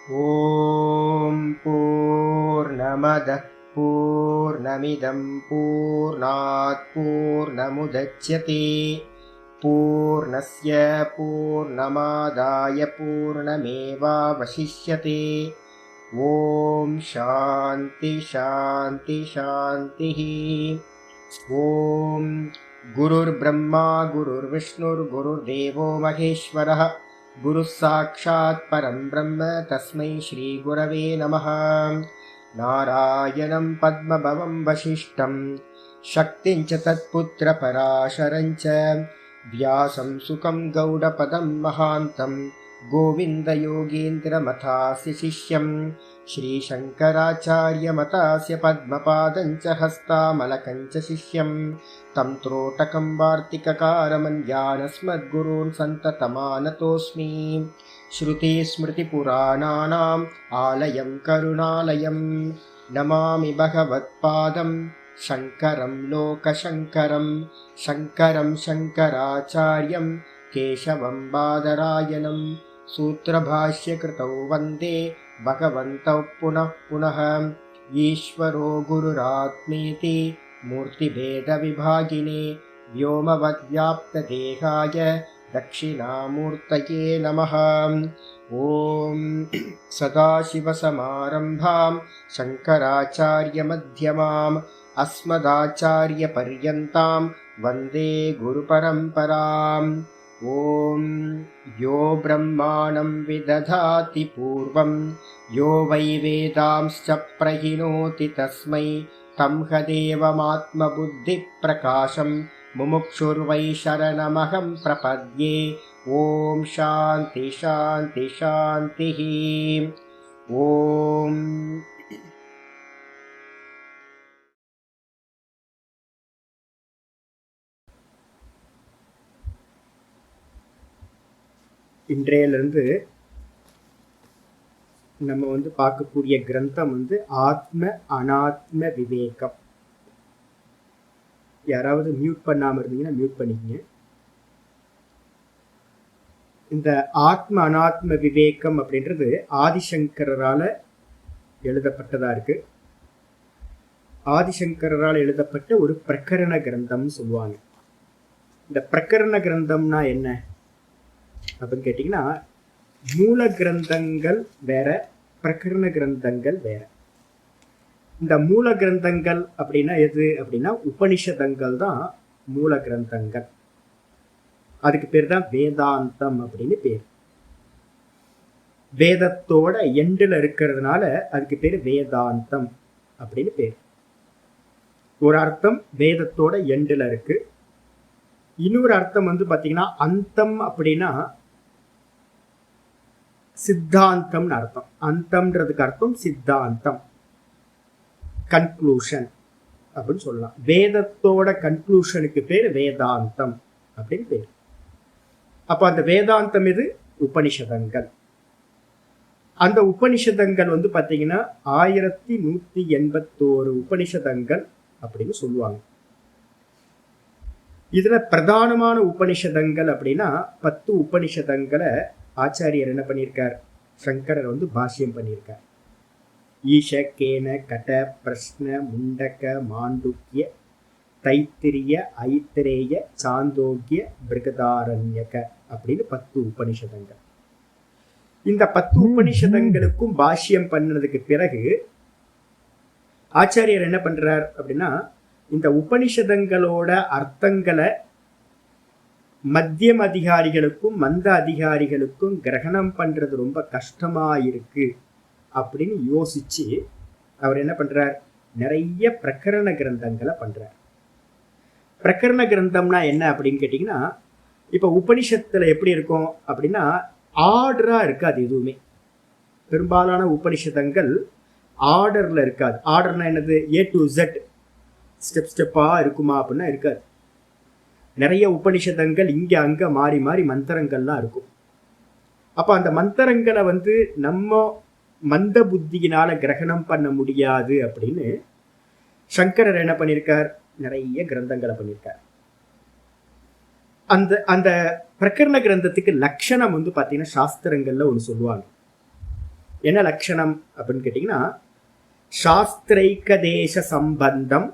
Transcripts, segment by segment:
ॐ पूर्णमदः पूर्णमिदं पूर्णात् पूर्णमुदच्यते पूर्णस्य पूर्णमादाय पूर्णमेवावशिष्यते। ॐ शान्ति शान्ति शान्तिः। ॐ गुरुर्ब्रह्मा गुरुर्विष्णुर्गुरुर्देवो महेश्वरः गुरुः साक्षात् परं ब्रह्म तस्मै श्रीगुरवे नमः। नारायणं पद्मभवं वसिष्ठं शक्तिं च तत्पुत्रपराशरं च व्यासं सुखं गौडपदं महान्तं गोविन्दयोगीन्द्रमथास्य शिष्यं श्रीशङ्कराचार्यमतास्य पद्मपादं च हस्तामलकं च शिष्यं तं त्रोटकं वार्तिककारमन्यानस्मद्गुरून् सन्ततमानतोऽस्मि। श्रुतिस्मृतिपुराणानाम् आलयं करुणालयं नमामि भगवत्पादं शङ्करं लोकशङ्करं शङ्करं शङ्कराचार्यं केशवं बादरायणं सूत्रभाष्यकृतौ वन्दे भगवन्तौ पुनः पुनः। ईश्वरो गुरुरात्मेति मूर्तिभेदविभागिने व्योमवद्व्याप्तदेहाय दक्षिणामूर्तये नमः। ॐ सदाशिवसमारम्भां शङ्कराचार्यमध्यमाम् अस्मदाचार्यपर्यन्तां वन्दे गुरुपरम्पराम्। ॐ यो ब्रह्माणं विदधाति पूर्वं यो वै वेदांश्च प्रहिणोति तस्मै तं हदेवमात्मबुद्धिप्रकाशं मुमुक्षुर्वै शरणमहं प्रपद्ये। ॐ शान्ति शान्ति शान्तिः। ॐ இன்றையிலிருந்து நம்ம பார்க்கக்கூடிய கிரந்தம் ஆத்ம அனாத்ம விவேகம். யாராவது மியூட் பண்ணாம இருந்தீங்கன்னா மியூட் பண்ணிக்கங்க. இந்த ஆத்ம அனாத்ம விவேகம் அப்படின்றது ஆதிசங்கரால எழுதப்பட்டதா இருக்கு. ஆதிசங்கரால் எழுதப்பட்ட ஒரு பிரகரண கிரந்தம்னு சொல்லுவாங்க. இந்த பிரகரண கிரந்தம்னா என்ன அப்படின்னு கேட்டீங்கன்னா, மூல கிரந்தங்கள் வேற, பிரகரண கிரந்தங்கள் வேற. இந்த மூல கிரந்தங்கள் அப்படின்னா எது அப்படின்னா உபனிஷதங்கள் தான் மூல கிரந்தங்கள். அதுக்கு பேர் தான் வேதாந்தம் அப்படின்னு பேர். வேதத்தோட எண்டுல இருக்கிறதுனால அதுக்கு பேர் வேதாந்தம் அப்படின்னு பேர். ஒரு அர்த்தம் வேதத்தோட எண்டுல இருக்கு. இன்னொரு அர்த்தம் பாத்தீங்கன்னா அந்தம் அப்படின்னா சித்தாந்தம்னு அர்த்தம். அந்தம்ன்றதுக்கு அர்த்தம் சித்தாந்தம், கன்க்ளூஷன் அப்படின்னு சொல்லலாம். வேதத்தோட கன்க்ளூஷனுக்கு பேர் வேதாந்தம் அப்படின்னு பேர். அப்ப அந்த வேதாந்தம் இது உபனிஷதங்கள். அந்த உபனிஷதங்கள் பாத்தீங்கன்னா 1181 உபனிஷதங்கள் அப்படின்னு சொல்லுவாங்க. இதுல பிரதானமான உபனிஷதங்கள் அப்படின்னா 10 உபனிஷதங்களை ஆச்சாரியர் என்ன பண்ணியிருக்கார், சங்கரர் பாஷ்யம் பண்ணியிருக்கார். ஈஷ கேன கட பிரஷ்ன முண்டக மாண்டுக்கிய தைத்திரிய ஐத்திரேய சாந்தோக்கிய பிருகதாரண்யக அப்படின்னு 10 உபனிஷதங்கள். இந்த 10 உபனிஷதங்களுக்கும் பாஷ்யம் பண்ணதுக்கு பிறகு ஆச்சாரியர் என்ன பண்றார் அப்படின்னா, இந்த உபனிஷதங்களோட அர்த்தங்களை மத்தியம் அதிகாரிகளுக்கும் மந்த அதிகாரிகளுக்கும் கிரகணம் பண்றது ரொம்ப கஷ்டமா இருக்கு அப்படின்னு யோசிச்சு அவர் என்ன பண்றார், நிறைய பிரகரண கிரந்தங்களை பண்றார். பிரகரண கிரந்தம்னா என்ன அப்படின்னு கேட்டீங்கன்னா, இப்ப உபனிஷத்துல எப்படி இருக்கும் அப்படின்னா ஆர்டரா இருக்காது. எதுவுமே பெரும்பாலான உபனிஷதங்கள் ஆர்டர்ல இருக்காது. ஆர்டர்னா என்னது, A to Z ஸ்டெப் ஸ்டெப்பா இருக்குமா அப்படின்னா இருக்காது. நிறைய உபனிஷதங்கள் இங்க அங்க மாறி மாறி மந்திரங்கள்லாம் இருக்கும். அப்ப அந்த மந்திரங்களை நம்ம மந்த புத்தியினால கிரகணம் பண்ண முடியாது அப்படின்னு சங்கரர் என்ன பண்ணியிருக்கார், நிறைய கிரந்தங்களை பண்ணியிருக்கார். அந்த அந்த பிரகரண கிரந்தத்துக்கு லட்சணம் பாத்தீங்கன்னா சாஸ்திரங்கள்ல ஒன்று சொல்லுவாங்க. என்ன லட்சணம் அப்படின்னு கேட்டீங்கன்னா, சாஸ்திரைக்கதேச சம்பந்தம்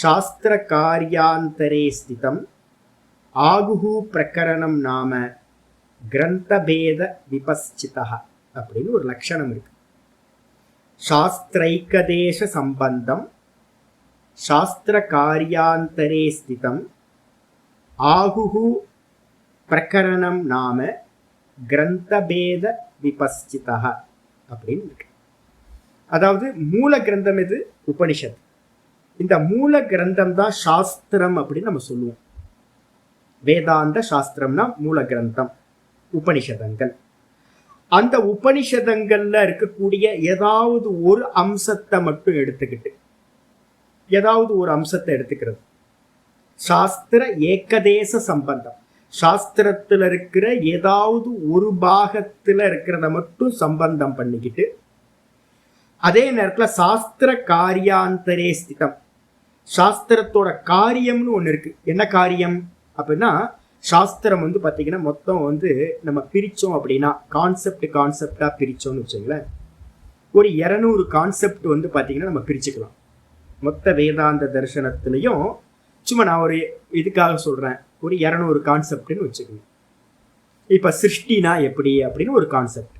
சாஸ்திர காரியாந்தரே ஸ்திதம் ஆகுஹு பிரகரணம் நாம கிரந்தபேத விபஸ்சிதா அப்படின்னு ஒரு லட்சணம் இருக்கு. சாஸ்திரைக்கதேச சம்பந்தம் சாஸ்திர காரியாந்தரே ஸ்திதம் ஆகுஹு பிரகரணம் நாம கிரந்தபேத விபஸ்சிதா அப்படின்னு இருக்கு. அதாவது மூல கிரந்தம் எது? உபனிஷத். இந்த மூல கிரந்தம் தான் சாஸ்திரம் அப்படின்னு நம்ம சொல்லுவோம். வேதாந்த சாஸ்திரம்னா மூல கிரந்தம், உபனிஷதங்கள். அந்த உபனிஷதங்கள்ல இருக்கக்கூடிய ஏதாவது ஒரு அம்சத்தை மட்டும் எடுத்துக்கிட்டு, ஏதாவது ஒரு அம்சத்தை எடுத்துக்கிறது. சாஸ்திர ஏகதேச சம்பந்தம், சாஸ்திரத்துல இருக்கிற ஏதாவது ஒரு பாகத்துல இருக்கிறத மட்டும் சம்பந்தம் பண்ணிக்கிட்டு, அதே நேரத்துல சாஸ்திர காரியாந்தரே ஸ்திதம், சாஸ்திரத்தோட காரியம்னு ஒண்ணு இருக்கு. என்ன காரியம் அப்படின்னா, சாஸ்திரம் பார்த்தீங்கன்னா மொத்தம் நம்ம பிரித்தோம் அப்படின்னா, கான்செப்டா பிரித்தோம்னு வச்சுங்களேன், ஒரு 200 கான்செப்ட் பார்த்தீங்கன்னா நம்ம பிரிச்சுக்கலாம். மொத்த வேதாந்த தரிசனத்திலையும் சும்மா நான் ஒரு இதுக்காக சொல்கிறேன், ஒரு 200 கான்செப்ட்னு வச்சுக்கோங்க. இப்போ சிருஷ்டினா எப்படி அப்படின்னு ஒரு கான்செப்ட்,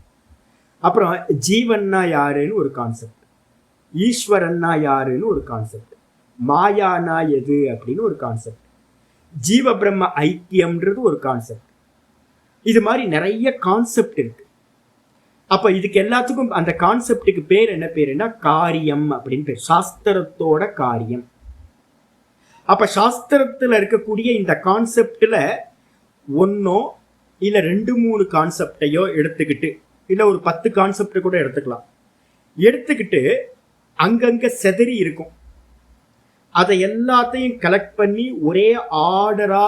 அப்புறம் ஜீவன்னா யாருன்னு ஒரு கான்செப்ட், ஈஸ்வரன்னா யாருன்னு ஒரு கான்செப்ட், மாயானா எது அப்படின்னு ஒரு கான்செப்ட், ஜீவ பிரம்ம ஐக்கியம்ன்றது ஒரு கான்செப்ட். இது மாதிரி நிறைய கான்செப்ட் இருக்கு. அப்ப இதுக்கு எல்லாத்துக்கும் அந்த கான்செப்டுக்கு பேர் என்ன பேருன்னா காரியம் அப்படின்னு பேர், சாஸ்திரத்தோட காரியம். அப்ப சாஸ்திரத்துல இருக்கக்கூடிய இந்த கான்செப்ட்ல ஒன்னோ இல்ல 2-3 கான்செப்டையோ எடுத்துக்கிட்டு, இல்ல ஒரு 10 கான்செப்ட் கூட எடுத்துக்கலாம், எடுத்துக்கிட்டு அங்கங்க செதறி இருக்கும், அதை எல்லாத்தையும் கலெக்ட் பண்ணி ஒரே ஆர்டரா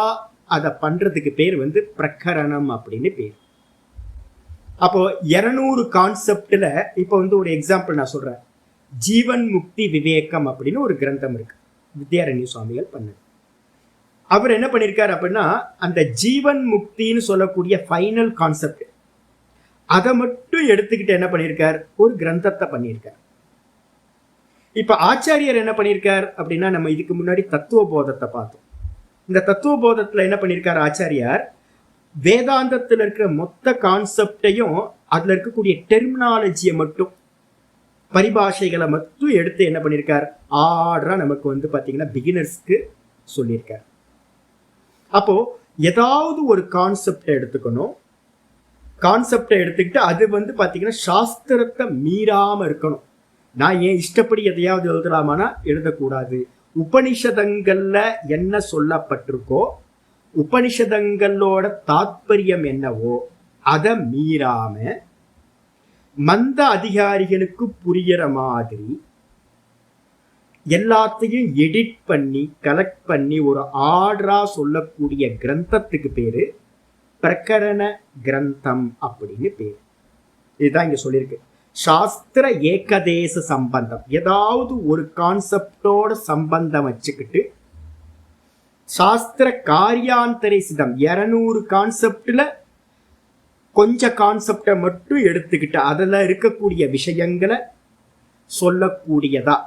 அதை பண்றதுக்கு பேர் பிரகரணம் அப்படின்னு பேர். அப்போ 200 கான்செப்ட்ல இப்போ ஒரு எக்ஸாம்பிள் நான் சொல்றேன். ஜீவன் முக்தி விவேகம் அப்படின்னு ஒரு கிரந்தம் இருக்கு, வித்யாரண்ய சுவாமிகள் பண்ணது. அவர் என்ன பண்ணிருக்காரு அப்படின்னா, அந்த ஜீவன் முக்தின்னு சொல்லக்கூடிய ஃபைனல் கான்செப்ட் அதை மட்டும் எடுத்துக்கிட்டு என்ன பண்ணியிருக்கார், ஒரு கிரந்தத்தை பண்ணியிருக்கார். இப்ப ஆச்சாரியர் என்ன பண்ணியிருக்கார் அப்படின்னா, நம்ம இதுக்கு முன்னாடி தத்துவ போதத்தை பார்த்தோம். இந்த தத்துவ போதத்துல என்ன பண்ணியிருக்கார் ஆச்சாரியார், வேதாந்தத்தில் இருக்கிற மொத்த கான்செப்டையும் அதுல இருக்கக்கூடிய டெர்மினாலஜியை மட்டும், பரிபாஷைகளை மட்டும் எடுத்து என்ன பண்ணியிருக்கார், ஆர்டரா நமக்கு பாத்தீங்கன்னா பிகினர்ஸ்க்கு சொல்லியிருக்கார். அப்போ ஏதாவது ஒரு கான்செப்டை எடுத்துக்கணும், கான்செப்டை எடுத்துக்கிட்டு அது பாத்தீங்கன்னா சாஸ்திரத்தை மீறாம இருக்கணும். நான் ஏன் இஷ்டப்படி எதையாவது எழுதலாமானா எழுதக்கூடாது. உபனிஷதங்கள்ல என்ன சொல்லப்பட்டிருக்கோ, உபனிஷதங்களோட தாத்பரியம் என்னவோ அதை மீறாம மந்த அதிகாரிகளுக்கு புரியற மாதிரி எல்லாத்தையும் எடிட் பண்ணி கலெக்ட் பண்ணி ஒரு ஆர்டரா சொல்லக்கூடிய கிரந்தத்துக்கு பேரு பிரகரண கிரந்தம் அப்படின்னு பேரு. இதுதான் இங்க சொல்லியிருக்கு. சாஸ்திர ஏகதேச சம்பந்தம், ஏதாவது ஒரு கான்செப்டோட சம்பந்தம் வச்சுக்கிட்டு, சாஸ்திர காரியாந்தரை சிதம் 200 கான்செப்ட்ல கொஞ்சம் கான்செப்டை மட்டும் எடுத்துக்கிட்டு அதுல இருக்கக்கூடிய விஷயங்களை சொல்லக்கூடியதா.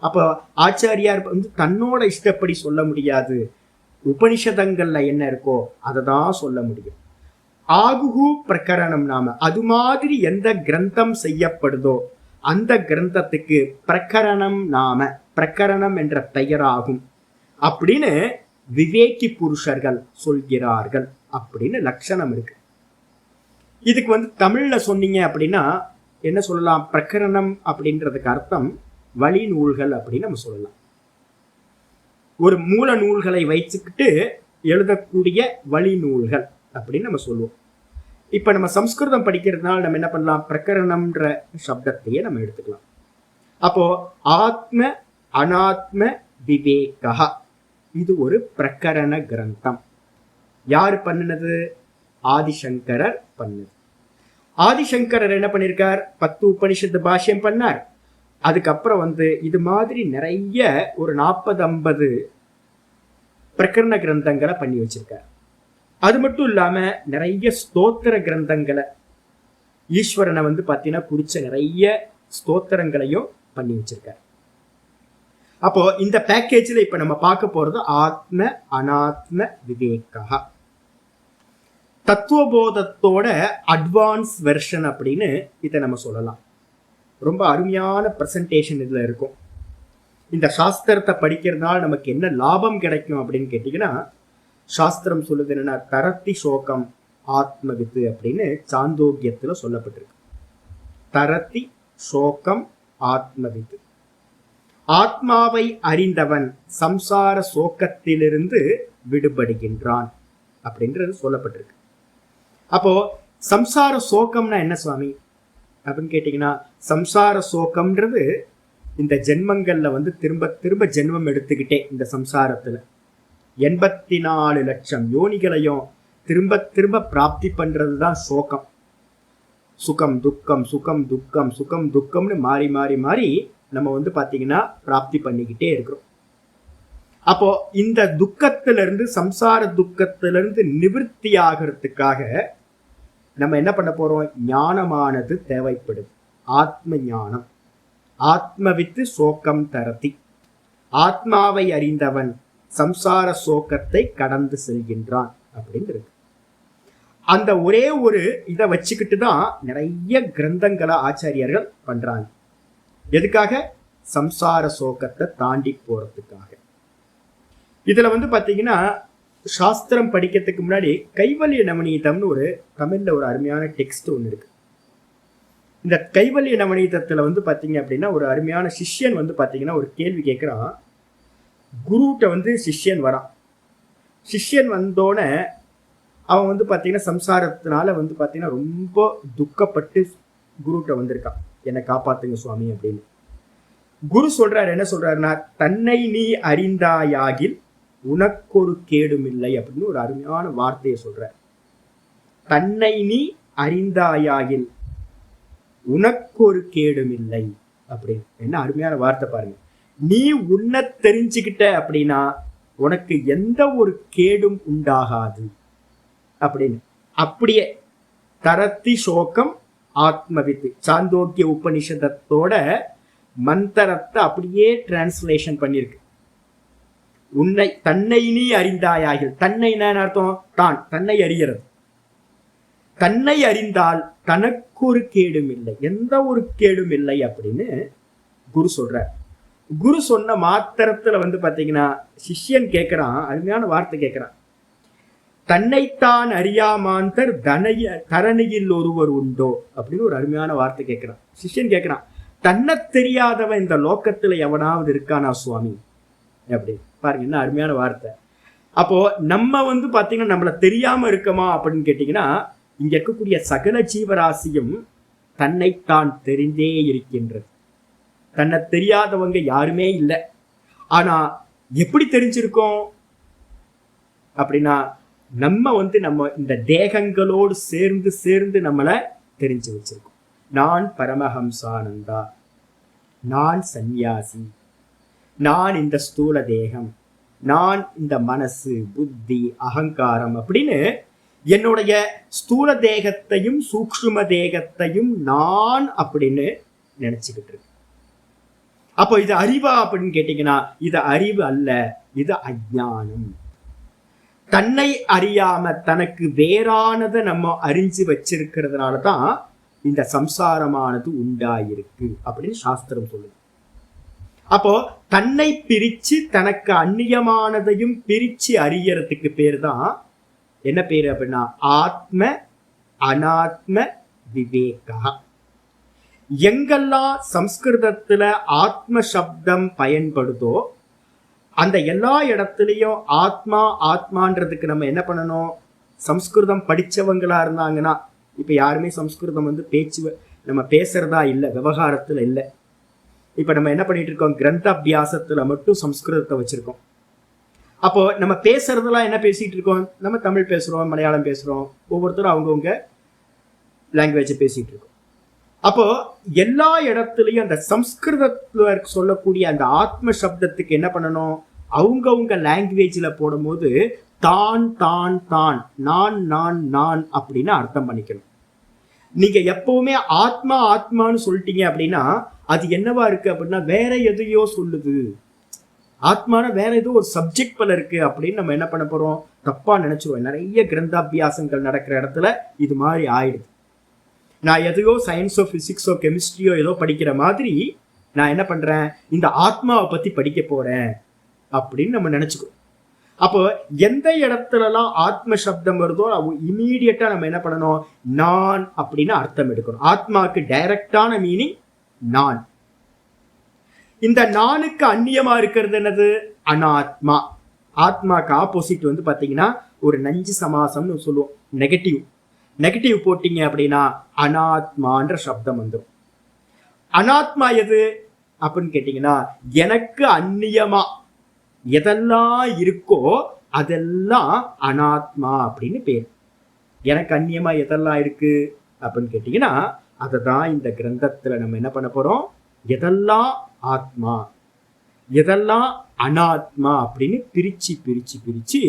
அப்ப ஆச்சாரியார் தன்னோட இஷ்டப்படி சொல்ல முடியாது, உபனிஷதங்கள்ல என்ன இருக்கோ அதை தான் சொல்ல முடியும். ஆகுஹு பிரகரணம் நாம, அது மாதிரி எந்த கிரந்தம் செய்யப்படுதோ அந்த கிரந்தத்துக்கு பிரகரணம் நாம, பிரகரணம் என்ற பெயராகும் அப்படின்னு விவேகி புருஷர்கள் சொல்கிறார்கள் அப்படின்னு லட்சணம் இருக்கு. இதுக்கு தமிழ்ல சொன்னீங்க அப்படின்னா என்ன சொல்லலாம், பிரகரணம் அப்படின்றதுக்கு அர்த்தம் வழி நூல்கள் அப்படின்னு நம்ம சொல்லலாம். ஒரு மூல நூல்களை வைச்சுக்கிட்டு எழுதக்கூடிய வழி நூல்கள் அப்படின்னு நம்ம சொல்லுவோம். இப்ப நம்ம சம்ஸ்கிருதம் படிக்கிறதுனால நம்ம என்ன பண்ணலாம், பிரகரணம்ன்ற சப்தத்தையே நம்ம எடுத்துக்கலாம். அப்போ ஆத்ம அனாத்ம விவேகா, இது ஒரு பிரகரண கிரந்தம். யார் பண்ணினது, ஆதிசங்கரர் பண்ணது. ஆதிசங்கரர் என்ன பண்ணியிருக்கார், 10 உபனிஷத்து பாஷ்யம் பண்ணார். அதுக்கப்புறம் இது மாதிரி நிறைய ஒரு 40-50 பிரகரண கிரந்தங்களை பண்ணி வச்சிருக்கார். அது மட்டும் இல்லாம நிறைய ஸ்தோத்திர கிரந்தங்களை, ஈஸ்வரனை வந்து பார்த்தீங்கன்னா குறிச்ச நிறைய ஸ்தோத்திரங்களையும் பண்ணி வச்சிருக்காரு. அப்போ இந்த பேக்கேஜ்ல இப்ப நம்ம பார்க்க போறது ஆத்ம அனாத்ம விவேகா, தத்துவபோதத்தோட அட்வான்ஸ் வெர்ஷன் அப்படின்னு இதை நம்ம சொல்லலாம். ரொம்ப அருமையான பிரசன்டேஷன் இதுல இருக்கும். இந்த சாஸ்திரத்தை படிக்கிறதுனால நமக்கு என்ன லாபம் கிடைக்கும் அப்படின்னு கேட்டீங்கன்னா, சாஸ்திரம் சொல்லுது என்னன்னா தரத்தி சோகம் ஆத்மவித்து அப்படின்னு சாந்தோக்கியத்துல சொல்லப்பட்டிருக்கு. தரத்தி சோகம் ஆத்மவித்து, ஆத்மாவை அறிந்தவன் சம்சார சோகத்திலிருந்து விடுபடுகின்றான் அப்படின்றது சொல்லப்பட்டிருக்கு. அப்போ சம்சார சோகம்னா என்ன சுவாமி அப்படின்னு கேட்டீங்கன்னா, சம்சார சோகம்ன்றது இந்த ஜென்மங்கள்ல வந்து திரும்ப திரும்ப ஜென்மம் எடுத்துக்கிட்டே இந்த சம்சாரத்துல 84 லட்சம் யோனிகளையும் திரும்ப திரும்ப பிராப்தி பண்றது தான் சோகம். சுகம் துக்கம் சுகம் துக்கம் சுகம் துக்கம்னு மாறி மாறி மாறி நம்ம வந்து பாத்தீங்கன்னா பிராப்தி பண்ணிக்கிட்டே இருக்கிறோம். அப்போ இந்த துக்கத்திலிருந்து, சம்சார துக்கத்திலிருந்து நிவர்த்தி ஆகிறதுக்காக நம்ம என்ன பண்ண போறோம்? ஞானமானது தேவைப்படுது. ஆத்ம ஞானம். ஆத்மவித்து சோகம் தரதி, ஆத்மாவை அறிந்தவன் சம்சார சோகத்தை கடந்து செல்கின்றான் அப்படின்றது. அந்த ஒரே ஒரு இதை வச்சுக்கிட்டு தான் நிறைய கிரந்தங்களை ஆச்சாரியர்கள் பண்றாங்க. எதுக்காக? சம்சார சோகத்தை தாண்டி போறதுக்காக. இதுல வந்து பாத்தீங்கன்னா, சாஸ்திரம் படிக்கிறதுக்கு முன்னாடி கைவல்ய நவநீதம்னு ஒரு தமிழ்ல ஒரு அருமையான டெக்ஸ்ட் ஒன்று இருக்கு. இந்த கைவல்ய நவநீதத்துல வந்து பாத்தீங்க அப்படின்னா, ஒரு அருமையான சிஷ்யன் வந்து பாத்தீங்கன்னா ஒரு கேள்வி கேட்கிறான். குருட்ட வந்து சிஷ்யன் வரான். சிஷ்யன் வந்தோடனே அவன் வந்து பாத்தீங்கன்னா சம்சாரத்தினால வந்து பாத்தீங்கன்னா ரொம்ப துக்கப்பட்டு குருட்ட வந்திருக்கான், என்னை காப்பாத்துங்க சுவாமி அப்படின்னு. குரு சொல்றாரு, என்ன சொல்றாருன்னா, தன்னை நீ அறிந்தாயாகில் உனக்கொரு கேடும் இல்லை அப்படின்னு ஒரு அருமையான வார்த்தையை சொல்ற. தன்னை நீ அறிந்தாயாகில் உனக்கொரு கேடும் இல்லை அப்படின்னு. என்ன அருமையான வார்த்தை பாருங்க. நீ உன்னை தெரிஞ்சுக்கிட்ட அப்படின்னா உனக்கு எந்த ஒரு கேடும் உண்டாகாது அப்படின்னு. அப்படியே தரத்தி சோகம் ஆத்மவித்து சாந்தோக்கிய உபனிஷதத்தோட மந்திரத்தை அப்படியே டிரான்ஸ்லேஷன் பண்ணிருக்கு. உன்னை தன்னை நீ அறிந்தாயாகில், தன்னை என்ன அர்த்தம்? தான், தன்னை அறிகிறது. தன்னை அறிந்தால் தனக்கு ஒரு கேடும் இல்லை, எந்த ஒரு கேடும் இல்லை அப்படின்னு குரு சொல்றார். குரு சொன்ன மாத்திரத்துல வந்து பாத்தீங்கன்னா சிஷ்யன் கேட்கிறான், அருமையான வார்த்தை கேட்கிறான். தன்னைத்தான் அறியாமாந்தர் தரணியில் ஒருவர் உண்டோ அப்படின்னு ஒரு அருமையான வார்த்தை கேட்கிறான். சிஷ்யன் கேட்கிறான், தன்னை தெரியாதவன் இந்த லோக்கத்துல எவனாவது இருக்கானா சுவாமி அப்படி. பாருங்க என்ன அருமையான வார்த்தை. அப்போ நம்ம வந்து பாத்தீங்கன்னா நம்மள தெரியாம இருக்கமா அப்படின்னு கேட்டீங்கன்னா, இங்க இருக்கக்கூடிய சகல ஜீவராசியும் தன்னைத்தான் தெரிந்தே இருக்கின்றது. தன்னை தெரியாதவங்க யாருமே இல்லை. ஆனா எப்படி தெரிஞ்சிருக்கோம் அப்படின்னா, நம்ம வந்து நம்ம இந்த தேகங்களோடு சேர்ந்து சேர்ந்து நம்மளை தெரிஞ்சு வச்சிருக்கோம். நான் பரமஹம்சானந்தா, நான் சந்நியாசி, நான் இந்த ஸ்தூல தேகம், நான் இந்த மனசு புத்தி அகங்காரம் அப்படின்னு என்னுடைய ஸ்தூல தேகத்தையும் சூக்ஷ்ம தேகத்தையும் நான் அப்படின்னு நினைச்சுக்கிட்டு இருக்கு. அப்போ இது அறிவா அப்படின்னு கேட்டீங்கன்னா, இது அறிவு அல்ல, இது அஞ்ஞானம். தன்னை அறியாம தனக்கு வேறானதை நம்ம அறிஞ்சு வச்சிருக்கிறதுனால தான் இந்த சம்சாரமானது உண்டாயிருக்கு அப்படின்னு சாஸ்திரம் சொல்லுது. அப்போ தன்னை பிரிச்சு தனக்கு அந்நியமானதையும் பிரிச்சு அறியறதுக்கு பேர் தான் என்ன பேரு அப்படின்னா ஆத்ம அனாத்ம விவேகா. எங்கெல்லாம் சம்ஸ்கிருதத்துல ஆத்ம சப்தம் பயன்படுதோ அந்த எல்லா இடத்துலையும் ஆத்மா ஆத்மான்றதுக்கு நம்ம என்ன பண்ணணும்? சம்ஸ்கிருதம் படிச்சவங்களா இருந்தாங்கன்னா, இப்ப யாருமே சம்ஸ்கிருதம் வந்து நம்ம பேசுறதா இல்லை, விவகாரத்துல இல்லை. இப்ப நம்ம என்ன பண்ணிட்டு இருக்கோம்? கிரந்த அபியாசத்துல மட்டும் சம்ஸ்கிருதத்தை வச்சிருக்கோம். அப்போ நம்ம பேசுறதெல்லாம் என்ன பேசிட்டு இருக்கோம்? நம்ம தமிழ் பேசுறோம், மலையாளம் பேசுறோம், ஒவ்வொருத்தரும் அவங்கவுங்க லாங்குவேஜை பேசிட்டு இருக்கோம். அப்போ எல்லா இடத்துலையும் அந்த சம்ஸ்கிருதத்துல சொல்லக்கூடிய அந்த ஆத்ம சப்தத்துக்கு என்ன பண்ணணும்? அவங்கவுங்க லாங்குவேஜ்ல போடும்போது தான் தான் தான், நான் நான் நான் அப்படின்னு அர்த்தம் பண்ணிக்கணும். நீங்க எப்பவுமே ஆத்மா ஆத்மான்னு சொல்லிட்டீங்க அப்படின்னா அது என்னவா இருக்கு அப்படின்னா வேற எதையோ சொல்லுது. ஆத்மான வேற ஏதோ ஒரு சப்ஜெக்ட் போல இருக்கு அப்படின்னு நம்ம என்ன பண்ண போறோம், தப்பா நினைச்சிருவோம். நிறைய கிரந்தாபியாசங்கள் நடக்கிற இடத்துல இது மாதிரி ஆயிடுது. நான் எதையோ சயின்ஸோ பிசிக்ஸோ கெமிஸ்ட்ரியோ ஏதோ படிக்கிற மாதிரி நான் என்ன பண்றேன், இந்த ஆத்மாவை பத்தி படிக்க போறேன் அப்படின்னு நம்ம நினைச்சுக்கிறோம். அப்போ எந்த இடத்துலலாம் ஆத்ம சப்தம் வருதோ இமீடியட்டா நம்ம என்ன பண்ணணும், நான் அப்படின்னு அர்த்தம் எடுக்கணும். ஆத்மாவுக்கு டைரக்டான மீனிங் நான். இந்த நானுக்கு அந்நியமா இருக்கிறது என்னது, அனாத்மா. ஆத்மாக்கு ஆப்போசிட் வந்து பாத்தீங்கன்னா ஒரு நஞ்சு சமாசம்னு சொல்லுவோம், நெகட்டிவ். நெகட்டிவ் போட்டீங்க அப்படின்னா அனாத்மான்ற சப்தம் வந்துடும். அனாத்மா எது அப்படின்னு கேட்டீங்கன்னா எனக்கு அந்நியமா எதெல்லாம் இருக்கோ அதெல்லாம் அனாத்மா அப்படின்னு பேர். எனக்கு அந்நியமா எதெல்லாம் இருக்கு அப்படின்னு கேட்டீங்கன்னா அதை தான் இந்த கிரந்தத்துல நம்ம என்ன பண்ண போறோம், எதெல்லாம் ஆத்மா எதெல்லாம் அனாத்மா அப்படின்னு பிரிச்சு பிரிச்சு பிரிச்சு